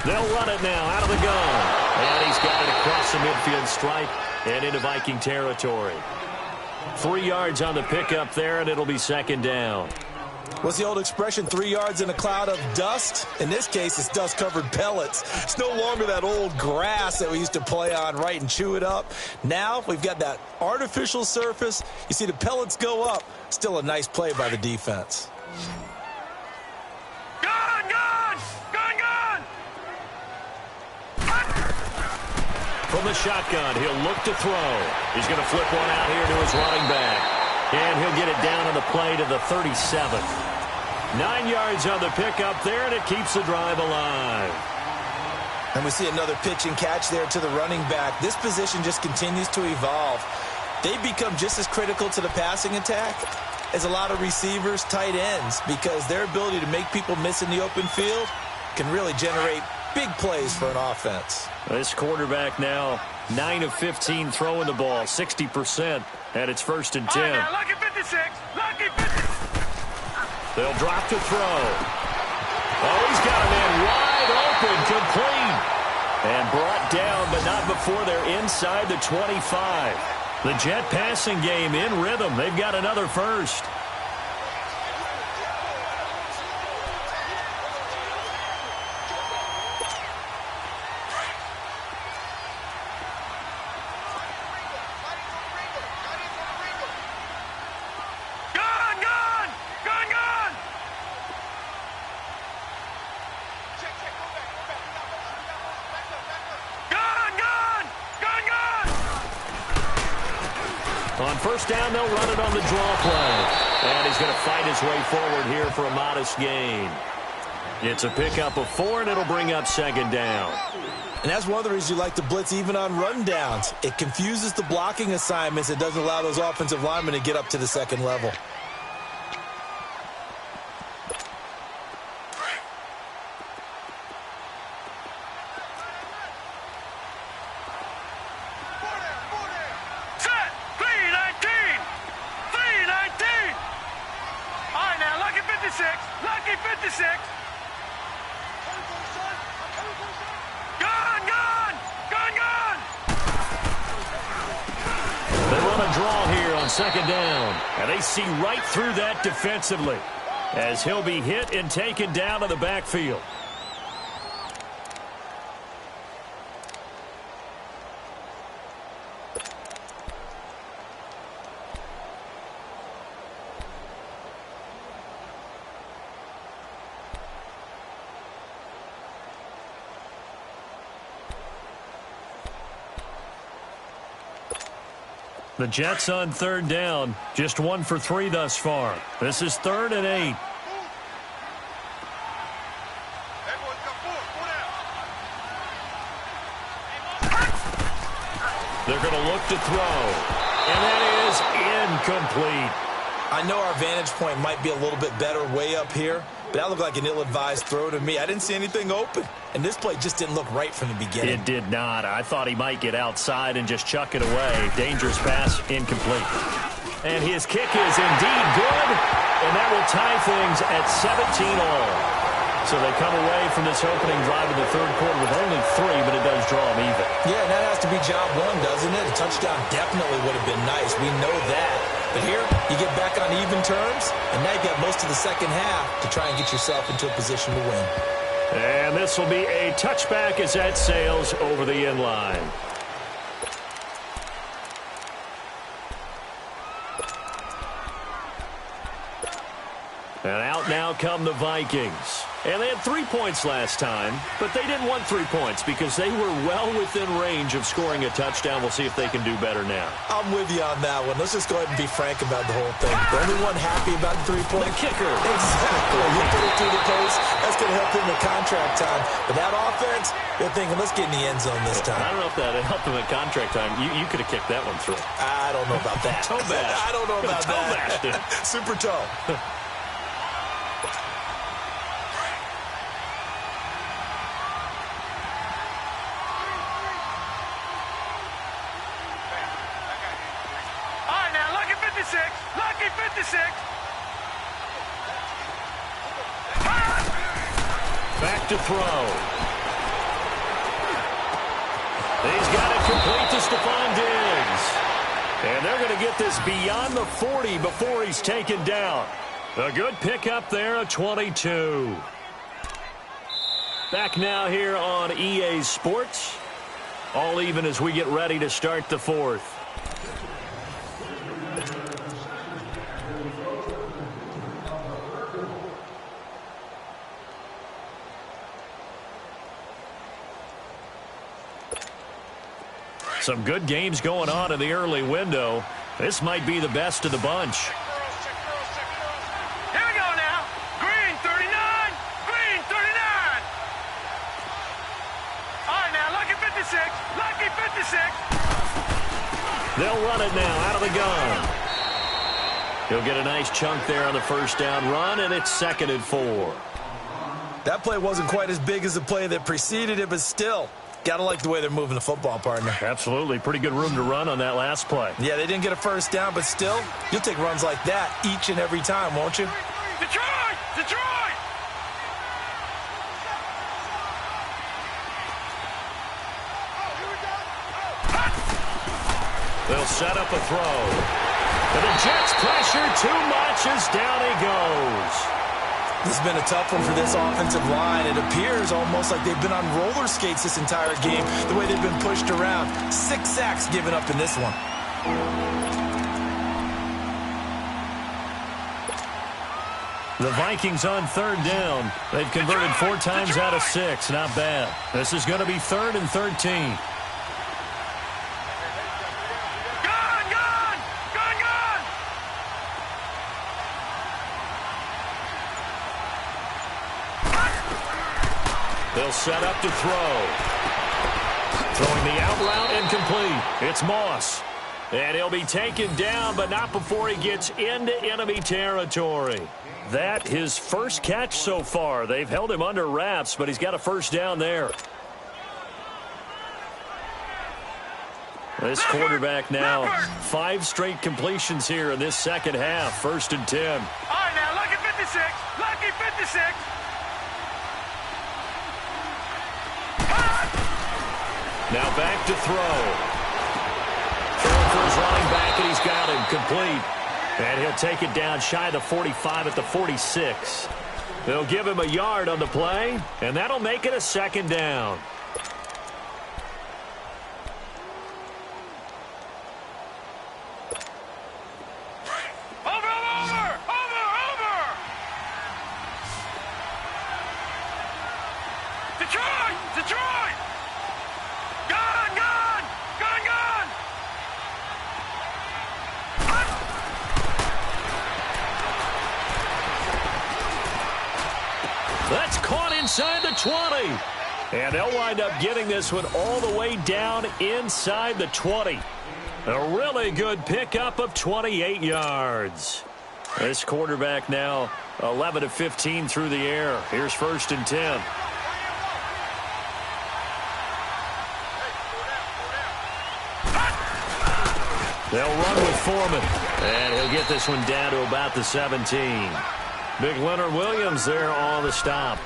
C: They'll run it now out of the gun. And he's got it across the midfield stripe and into Viking territory. 3 yards on the pickup there, and it'll be 2nd down.
D: What's the old expression, 3 yards in a cloud of dust? In this case, it's dust-covered pellets. It's no longer that old grass that we used to play on, right, and chew it up. Now we've got that artificial surface. You see the pellets go up. Still a nice play by the defense.
C: From the shotgun, he'll look to throw. He's going to flip one out here to his running back. And he'll get it down on the play to the 37th. 9 yards on the pickup there, and it keeps the drive alive.
D: And we see another pitch and catch there to the running back. This position just continues to evolve. They become just as critical to the passing attack as a lot of receivers, tight ends, because their ability to make people miss in the open field can really generate big plays for an offense.
C: This quarterback now 9 of 15 throwing the ball, 60%, and it's 1st and 10.
E: Right now, lucky 56, lucky 56.
C: They'll drop to throw. Oh, he's got a man wide open, complete. And brought down, but not before they're inside the 25. The Jet passing game in rhythm. They've got another 1st. On 1st down, they'll run it on the draw play. And he's going to fight his way forward here for a modest gain. It's a pickup of 4, and it'll bring up 2nd down.
D: And that's one of the reasons you like to blitz even on rundowns. It confuses the blocking assignments. It doesn't allow those offensive linemen to get up to the 2nd level.
C: on a draw here on second down. And they see right through that defensively as he'll be hit and taken down to the backfield. The Jets on third down, just 1 for 3 thus far. This is 3rd and 8. They're going to look to throw, and that is incomplete.
D: I know our vantage point might be a little bit better way up here, but that looked like an ill-advised throw to me. I didn't see anything open, and this play just didn't look right from the beginning.
C: It did not. I thought he might get outside and just chuck it away. Dangerous pass, incomplete. And his kick is indeed good, and that will tie things at 17 all. So they come away from this opening drive in the third quarter with only 3, but it does draw them even.
D: Yeah, and that has to be job one, doesn't it? A touchdown definitely would have been nice. We know that. But here, you get back on even terms, and now you've got most of the second half to try and get yourself into a position to win.
C: And this will be a touchback as that sails over the end line. And out now come the Vikings. And they had 3 points last time, but they didn't want 3 points because they were well within range of scoring a touchdown. We'll see if they can do better now.
D: I'm with you on that one. Let's just go ahead and be frank about the whole thing. The only one happy about the 3-point?
C: The kicker.
D: Exactly. You put it through the post. That's going to help him in contract time. But that offense, they're thinking, let's get in the end zone this time.
C: I don't know if that helped him at contract time. You could have kicked that one through.
D: I don't know about that.
C: Toe bash.
D: I don't know about
C: toe
D: that.
C: Bashed it.
D: Super toe.
E: Lucky 56.
C: Back to throw. He's got it complete to Stephon Diggs. And they're going to get this beyond the 40 before he's taken down. A good pickup there, a 22. Back now here on EA Sports. All even as we get ready to start the fourth. Some good games going on in the early window. This might be the best of the bunch.
E: Here we go now. Green 39. Green 39. All right now, Lucky 56. Lucky 56.
C: They'll run it now out of the gun. He'll get a nice chunk there on the first down run, and it's 2nd and 4.
D: That play wasn't quite as big as the play that preceded it, but still. Got to like the way they're moving the football, partner.
C: Absolutely. Pretty good room to run on that last play.
D: Yeah, they didn't get a first down, but still, you'll take runs like that each and every time, won't you?
E: Detroit! Detroit!
C: They'll set up a throw. And the Jets pressure too much as down he goes.
D: This has been a tough one for this offensive line. It appears almost like they've been on roller skates this entire game, the way they've been pushed around. 6 sacks given up in this one.
C: The Vikings on 3rd down. They've converted 4 times out of 6. Not bad. This is going to be 3rd and 13. They'll set up to throw. Throwing the out route incomplete. It's Moss. And he'll be taken down, but not before he gets into enemy territory. That his first catch so far. They've held him under wraps, but he's got a first down there. This quarterback now, 5 straight completions here in this second half. 1st and 10.
E: All right, now, Lucky 56. Lucky 56.
C: Now back to throw. Throwing for his running back, and incomplete. And he'll take it down shy of the 45 at the 46. They'll give him a yard on the play, and that'll make it a second down.
E: Detroit! Gone!
C: That's caught inside the 20. And they'll wind up getting this one all the way down inside the 20. A really good pickup of 28 yards. This quarterback now 11 of 15 through the air. Here's 1st and 10. They'll run with Foreman. And he'll get this one down to about the 17. Big Leonard Williams there on the stop.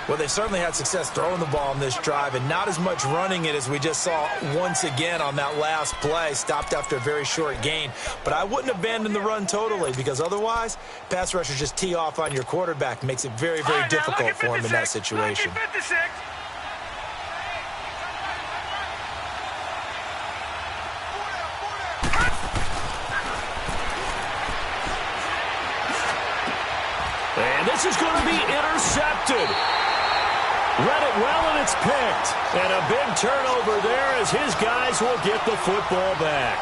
D: Well, they certainly had success throwing the ball in this drive, and not as much running it as we just saw once again on that last play. Stopped after a very short gain. But I wouldn't abandon the run totally, because otherwise, pass rushers just tee off on your quarterback. Makes it very, very difficult for him in that situation.
C: And this is going to be intercepted. Read it well, and it's picked. And a big turnover there as his guys will get the football back.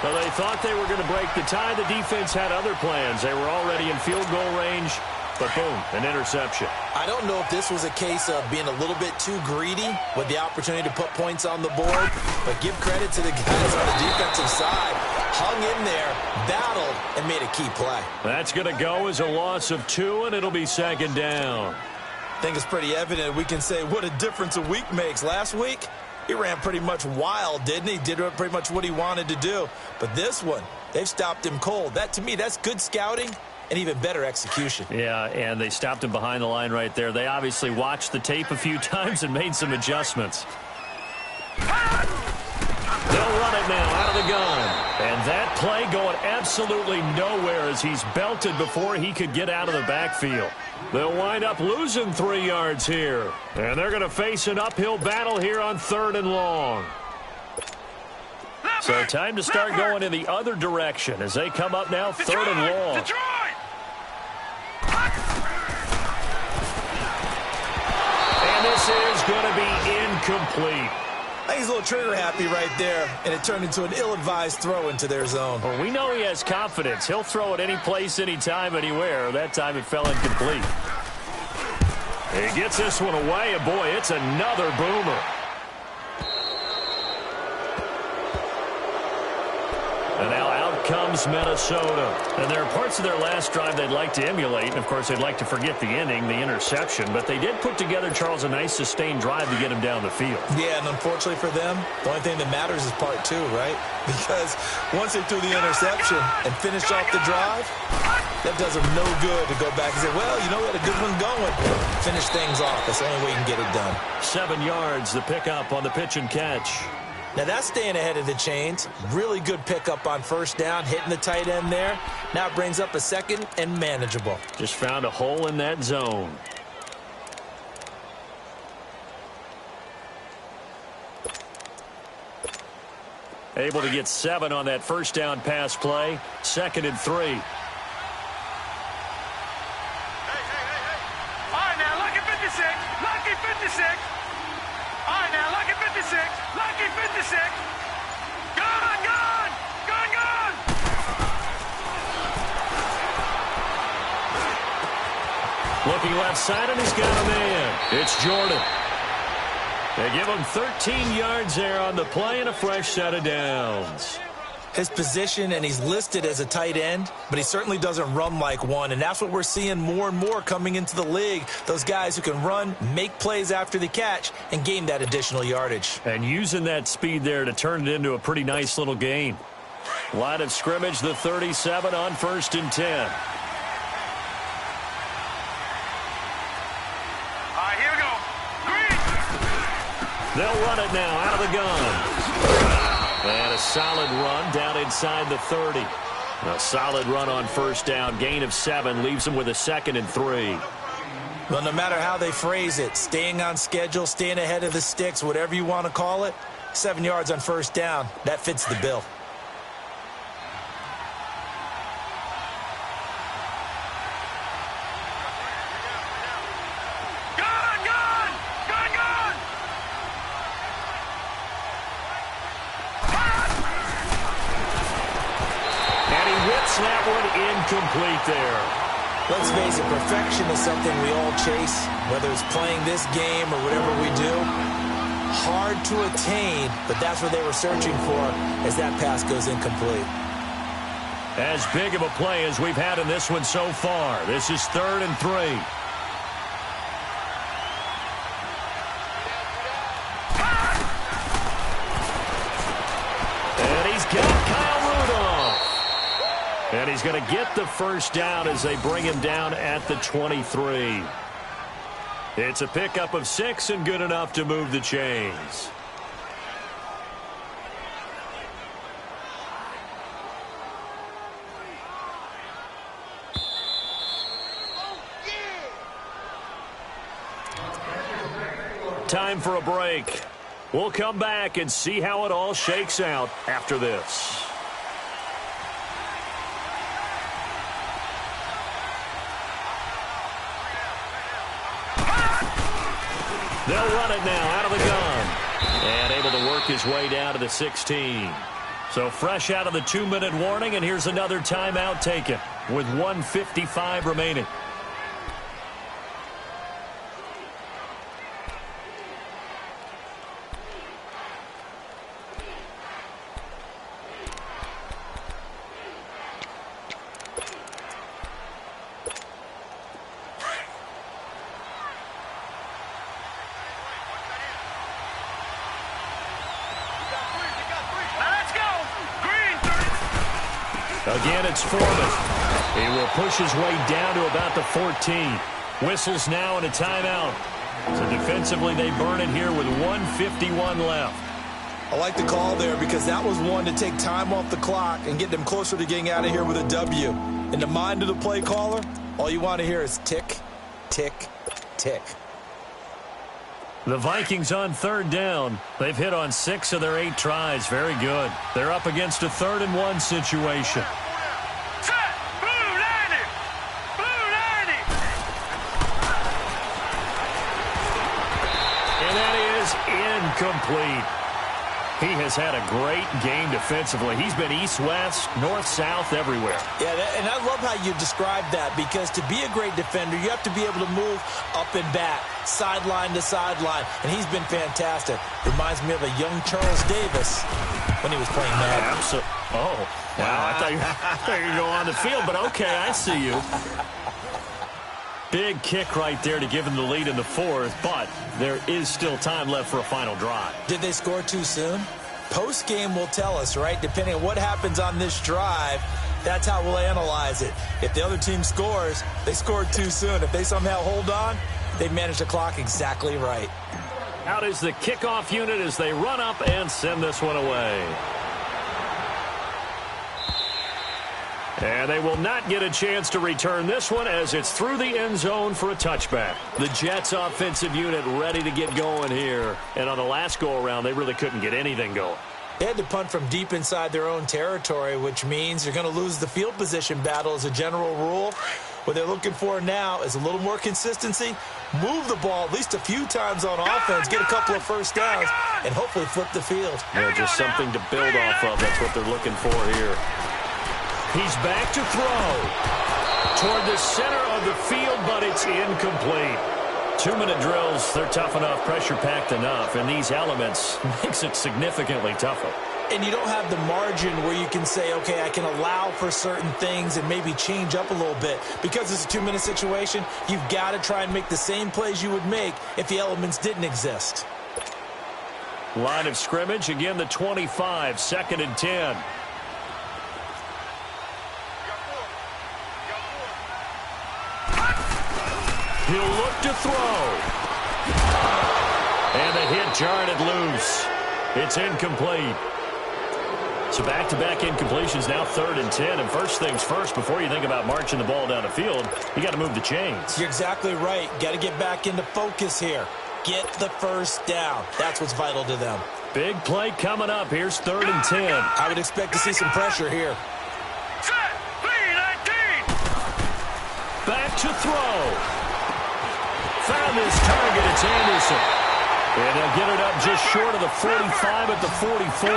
C: Well, they thought they were going to break the tie. The defense had other plans. They were already in field goal range, but boom, an interception.
D: I don't know if this was a case of being a little bit too greedy with the opportunity to put points on the board, but give credit to the guys on the defensive side. Hung in there, battled, and made a key play.
C: That's going to go as a loss of 2, and it'll be 2nd down.
D: I think it's pretty evident we can say what a difference a week makes. Last week, he ran pretty much wild, didn't he? Did pretty much what he wanted to do. But this one, they've stopped him cold. That, to me, that's good scouting and even better execution.
C: Yeah, and they stopped him behind the line right there. They obviously watched the tape a few times and made some adjustments. They'll run it now out of the gun. And that play going absolutely nowhere as he's belted before he could get out of the backfield. They'll wind up losing 3 yards here. And they're going to face an uphill battle here on 3rd and long. So time to start going in the other direction as they come up now 3rd and long. And this is going to be incomplete.
D: I think he's a little trigger happy right there, and it turned into an ill-advised throw into their zone.
C: Well, we know he has confidence. He'll throw it any place, anytime, anywhere. That time it fell incomplete. He gets this one away, and boy, it's another boomer. And now out comes Minnesota. And there are parts of their last drive they'd like to emulate. And, of course, they'd like to forget the ending, the interception. But they did put together, Charles, a nice sustained drive to get him down the field.
D: Yeah, and unfortunately for them, the only thing that matters is part 2, right? Because once they threw the interception and finished off the drive, that does them no good to go back and say, well, you know, we had a good one going. Finish things off. That's the only way you can get it done.
C: 7 yards, the pickup on the pitch and catch.
D: Now, that's staying ahead of the chains. Really good pickup on 1st down, hitting the tight end there. Now it brings up a 2nd and manageable.
C: Just found a hole in that zone. Able to get 7 on that 1st down pass play. 2nd and 3.
E: All right, now, lucky 56. Lucky 56. All right, now, lucky 56. Lucky 56. Gone, gone. Gone, gone.
C: Looking left side, and he's got a man. It's Jordan. They give him 13 yards there on the play and a fresh set of downs.
D: His position, and he's listed as a tight end, but he certainly doesn't run like one, and that's what we're seeing more and more coming into the league. Those guys who can run, make plays after the catch, and gain that additional yardage.
C: And using that speed there to turn it into a pretty nice little gain. Line of scrimmage, the 37 on 1st and 10.
E: All right, here we go. Green.
C: They'll run it now out of the gun. And a solid run down inside the 30. A solid run on first down. Gain of 7 leaves them with a 2nd and 3.
D: Well, no matter how they phrase it, staying on schedule, staying ahead of the sticks, whatever you want to call it, 7 yards on first down, that fits the bill.
C: That one incomplete there.
D: Let's face it, perfection is something we all chase, whether it's playing this game or whatever we do. Hard to attain, but that's what they were searching for as that pass goes incomplete.
C: As big of a play as we've had in this one so far. This is 3rd and 3. And he's got Kyle Rudolph. And he's going to get the first down as they bring him down at the 23. It's a pickup of 6 and good enough to move the chains. Time for a break. We'll come back and see how it all shakes out after this. They'll run it now out of the gun. And able to work his way down to the 16. So fresh out of the 2-minute warning, and here's another timeout taken with 1:55 remaining. Again, it's Foreman. He will push his way down to about the 14. Whistles now and a timeout. So defensively, they burn it here with 1:51 left.
D: I like the call there because that was one to take time off the clock and get them closer to getting out of here with a W. In the mind of the play caller, all you want to hear is tick, tick, tick.
C: The Vikings on 3rd down. They've hit on 6 of their 8 tries. Very good. They're up against a 3rd and 1 situation.
E: Set! Blue 90! Blue 90!
C: And that is incomplete. He has had a great game defensively. He's been east-west, north-south, everywhere.
D: Yeah, and I love how you described that because to be a great defender, you have to be able to move up and back, sideline to sideline, and he's been fantastic. Reminds me of a young Charles Davis when he was playing Madden.
C: Oh, wow. I thought you were going to go on the field, but okay, I see you. Big kick right there to give him the lead in the 4th, but there is still time left for a final drive.
D: Did they score too soon? Post-game will tell us, right? Depending on what happens on this drive, that's how we'll analyze it. If the other team scores, they scored too soon. If they somehow hold on, they managed the clock exactly right.
C: Out is the kickoff unit as they run up and send this one away. And they will not get a chance to return this one as it's through the end zone for a touchback. The Jets offensive unit ready to get going here. And on the last go-around, they really couldn't get anything going.
D: They had to punt from deep inside their own territory, which means they're going to lose the field position battle as a general rule. What they're looking for now is a little more consistency, move the ball at least a few times on offense, get a couple of first downs, and hopefully flip the field.
C: Yeah, just something to build off of. That's what they're looking for here. He's back to throw toward the center of the field, but it's incomplete. 2-minute drills, they're tough enough, pressure-packed enough, and these elements makes it significantly tougher.
D: And you don't have the margin where you can say, okay, I can allow for certain things and maybe change up a little bit. Because it's a 2-minute situation, you've got to try and make the same plays you would make if the elements didn't exist.
C: Line of scrimmage, again the 25, 2nd and 10. He'll look to throw. And the hit jarred it loose. It's incomplete. So back-to-back incompletions, now 3rd and 10. And first things first, before you think about marching the ball down the field, you got to move the chains.
D: You're exactly right. Got to get back into focus here. Get the first down. That's what's vital to them.
C: Big play coming up. Here's 3rd and 10.
D: I would expect to see some pressure here.
E: Set, 3-19.
C: Back to throw. Found his target. It's Anderson. And they'll get it up just short of the 45 at the 44.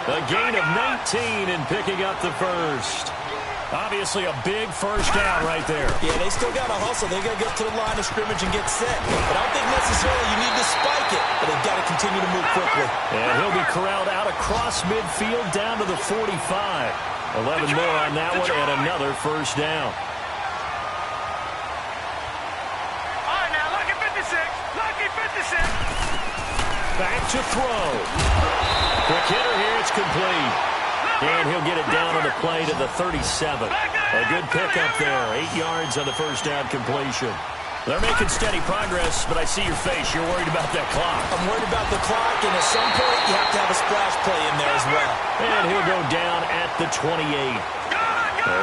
C: A gain of 19 and picking up the first. Obviously a big first down right there.
D: Yeah, they still got to hustle. They got to get to the line of scrimmage and get set. But I don't think necessarily you need to spike it, but they've got to continue to move quickly.
C: And he'll be corralled out across midfield down to the 45. 11 more on that one and another first down.
E: All right, now, lucky 56. Lucky 56.
C: Back to throw. Quick hitter here, it's complete. And he'll get it down on the play to the 37. A good pickup there. 8 yards on the first down completion. They're making steady progress, but I see your face. You're worried about that clock.
D: I'm worried about the clock, and at some point, you have to have a splash play in there as well.
C: And he'll go down at the 28.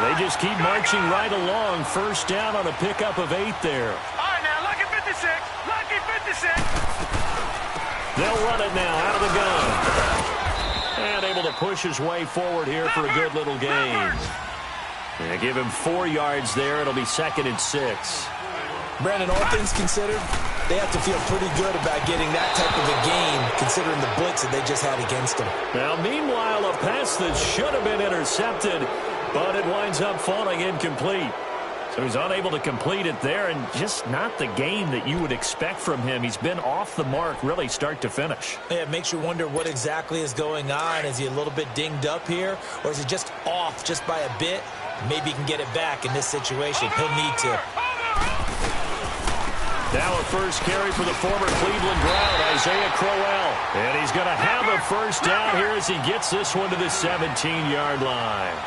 C: They just keep marching right along. First down on a pickup of 8 there.
E: All right, now, lucky 56. Lucky 56.
C: They'll run it now out of the gun. And able to push his way forward here for a good little gain. And give him 4 yards there. It'll be 2nd and 6.
D: Brandon, all things considered, they have to feel pretty good about getting that type of a gain, considering the blitz that they just had against them.
C: Now, meanwhile, a pass that should have been intercepted, but it winds up falling incomplete. So he's unable to complete it there, and just not the game that you would expect from him. He's been off the mark, really, start to finish.
D: Yeah, it makes you wonder what exactly is going on. Is he a little bit dinged up here, or is he just off just by a bit? Maybe he can get it back in this situation. He'll need to.
C: Now a first carry for the former Cleveland Brown, Isaiah Crowell. And he's going to have a first down here as he gets this one to the 17-yard line.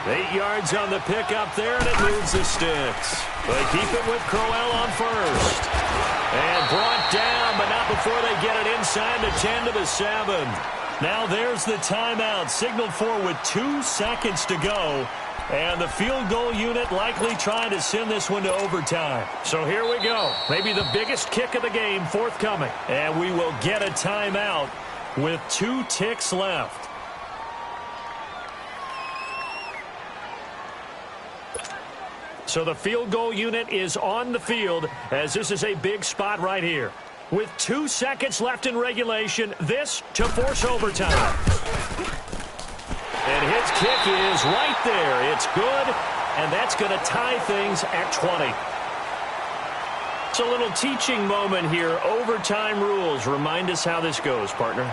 C: 8 yards on the pickup there, and it moves the sticks. They keep it with Crowell on first. And brought down, but not before they get it inside the 10 to the 7. Now there's the timeout, signaled for with 2 seconds to go. And the field goal unit likely trying to send this one to overtime. So here we go. Maybe the biggest kick of the game forthcoming. And we will get a timeout with 2 ticks left. So the field goal unit is on the field as this is a big spot right here. With 2 seconds left in regulation, this to force overtime. And his kick is right there. It's good, and that's going to tie things at 20. It's a little teaching moment here. Overtime rules. Remind us how this goes, partner.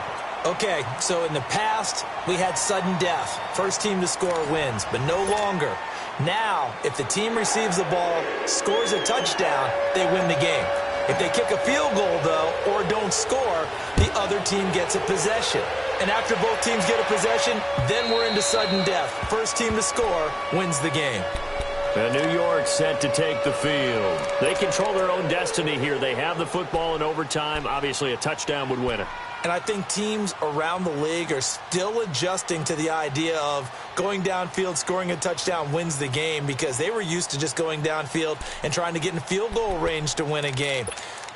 D: Okay, so in the past, we had sudden death. First team to score wins, but no longer. Now, if the team receives the ball, scores a touchdown, they win the game. If they kick a field goal, though, or don't score, the other team gets a possession. And after both teams get a possession, then we're into sudden death. First team to score wins the game.
C: And New York set to take the field. They control their own destiny here. They have the football in overtime. Obviously, a touchdown would win it.
D: And I think teams around the league are still adjusting to the idea of going downfield, scoring a touchdown wins the game, because they were used to just going downfield and trying to get in field goal range to win a game.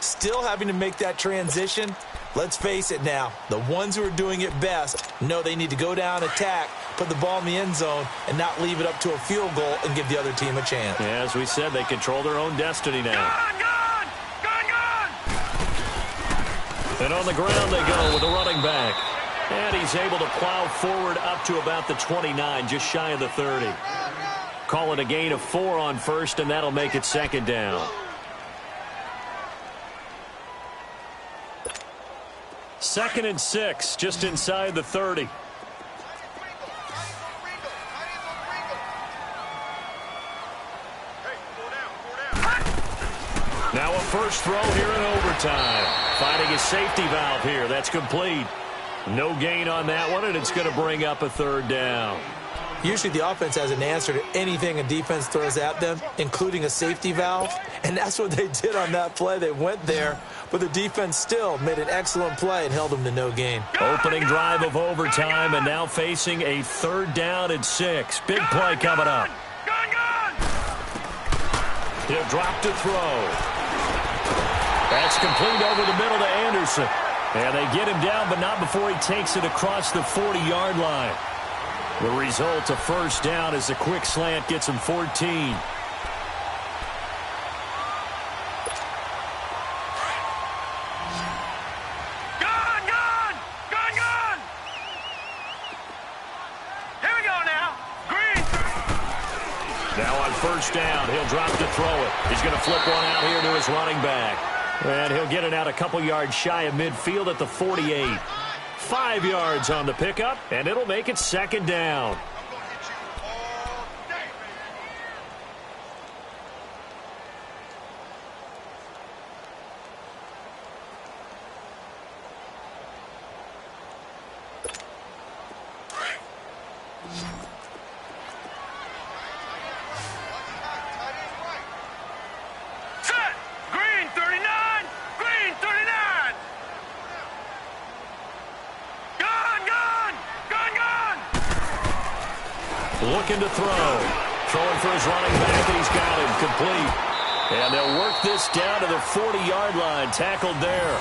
D: Still having to make that transition. Let's face it now, the ones who are doing it best know they need to go down, attack, put the ball in the end zone, and not leave it up to a field goal and give the other team a chance.
C: Yeah, as we said, they control their own destiny now. And on the ground they go with the running back. And he's able to plow forward up to about the 29, just shy of the 30. Call it a gain of 4 on first, and that'll make it second down. Second and 6, just inside the 30. Now a first throw here in overtime. Finding a safety valve here. That's complete. No gain on that one, and it's going to bring up a third down.
D: Usually the offense has an answer to anything a defense throws at them, including a safety valve, and that's what they did on that play. They went there, but the defense still made an excellent play and held them to no gain.
C: Opening drive of overtime, and now facing a 3rd down and 6. Big play coming up. He'll drop to throw. That's complete over the middle to Anderson. And they get him down, but not before he takes it across the 40-yard line. The result, a 1st down, as the quick slant gets him 14.
E: Gun! Here we go now. Green.
C: Now on 1st down, he'll drop to throw it. He's going to flip one out here to his running back. And he'll get it out a couple yards shy of midfield at the 48. 5 yards on the pickup, and it'll make it 2nd down. Looking to throw. Throwing for his running back, and he's got him complete. And they'll work this down to the 40-yard line. Tackled there.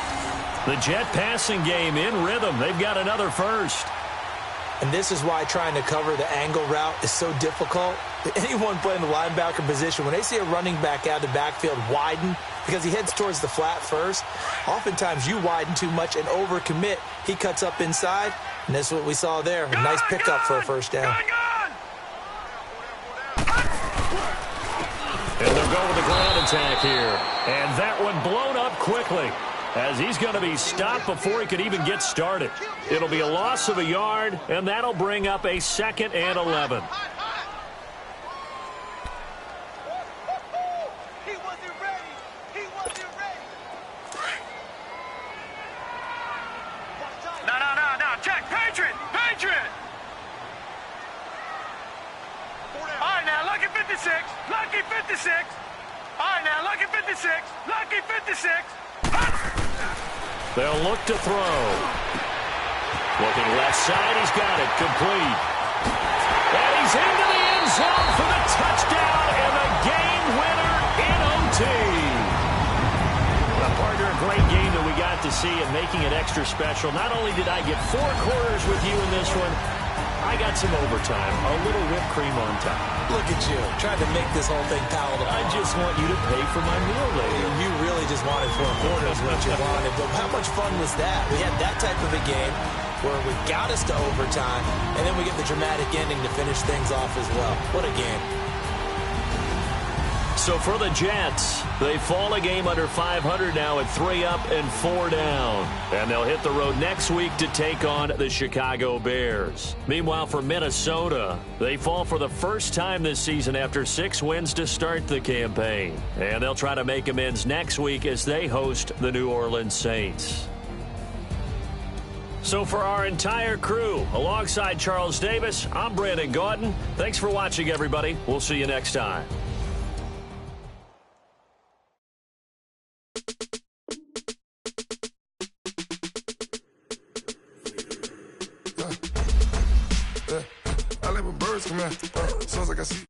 C: The Jet passing game in rhythm. They've got another 1st.
D: And this is why trying to cover the angle route is so difficult. Anyone playing the linebacker position, when they see a running back out of the backfield widen because he heads towards the flat first, oftentimes you widen too much and overcommit. He cuts up inside, and that's what we saw there. A nice pickup for a 1st down.
C: And they'll go with the ground attack here. And that one blown up quickly, as he's going to be stopped before he could even get started. It'll be a loss of a yard, and that'll bring up a 2nd and 11.
E: He wasn't ready. He wasn't ready. No. Check. Patriot. All right, now, lucky 56. Lucky 56. All right, now, lucky 56. Lucky 56.
C: They'll look to throw. Looking left side, he's got it complete. And he's into the end zone for the touchdown and the game winner in OT. Partner, a great game that we got to see, and making it extra special. Not only did I get 4 quarters with you in this one, I got some overtime, a little whipped cream on top.
D: Look at you, trying to make this whole thing palatable.
C: I just want you to pay for my meal later.
D: You really just wanted 4 quarters, what you wanted. But how much fun was that? We had that type of a game where we got us to overtime, and then we get the dramatic ending to finish things off as well. What a game.
C: So for the Jets, they fall a game under 500 now at 3 up and 4 down. And they'll hit the road next week to take on the Chicago Bears. Meanwhile, for Minnesota, they fall for the first time this season after 6 wins to start the campaign. And they'll try to make amends next week as they host the New Orleans Saints. So for our entire crew, alongside Charles Davis, I'm Brandon Gaudin. Thanks for watching, everybody. We'll see you next time.
F: I let my birds come out. Sounds like I see.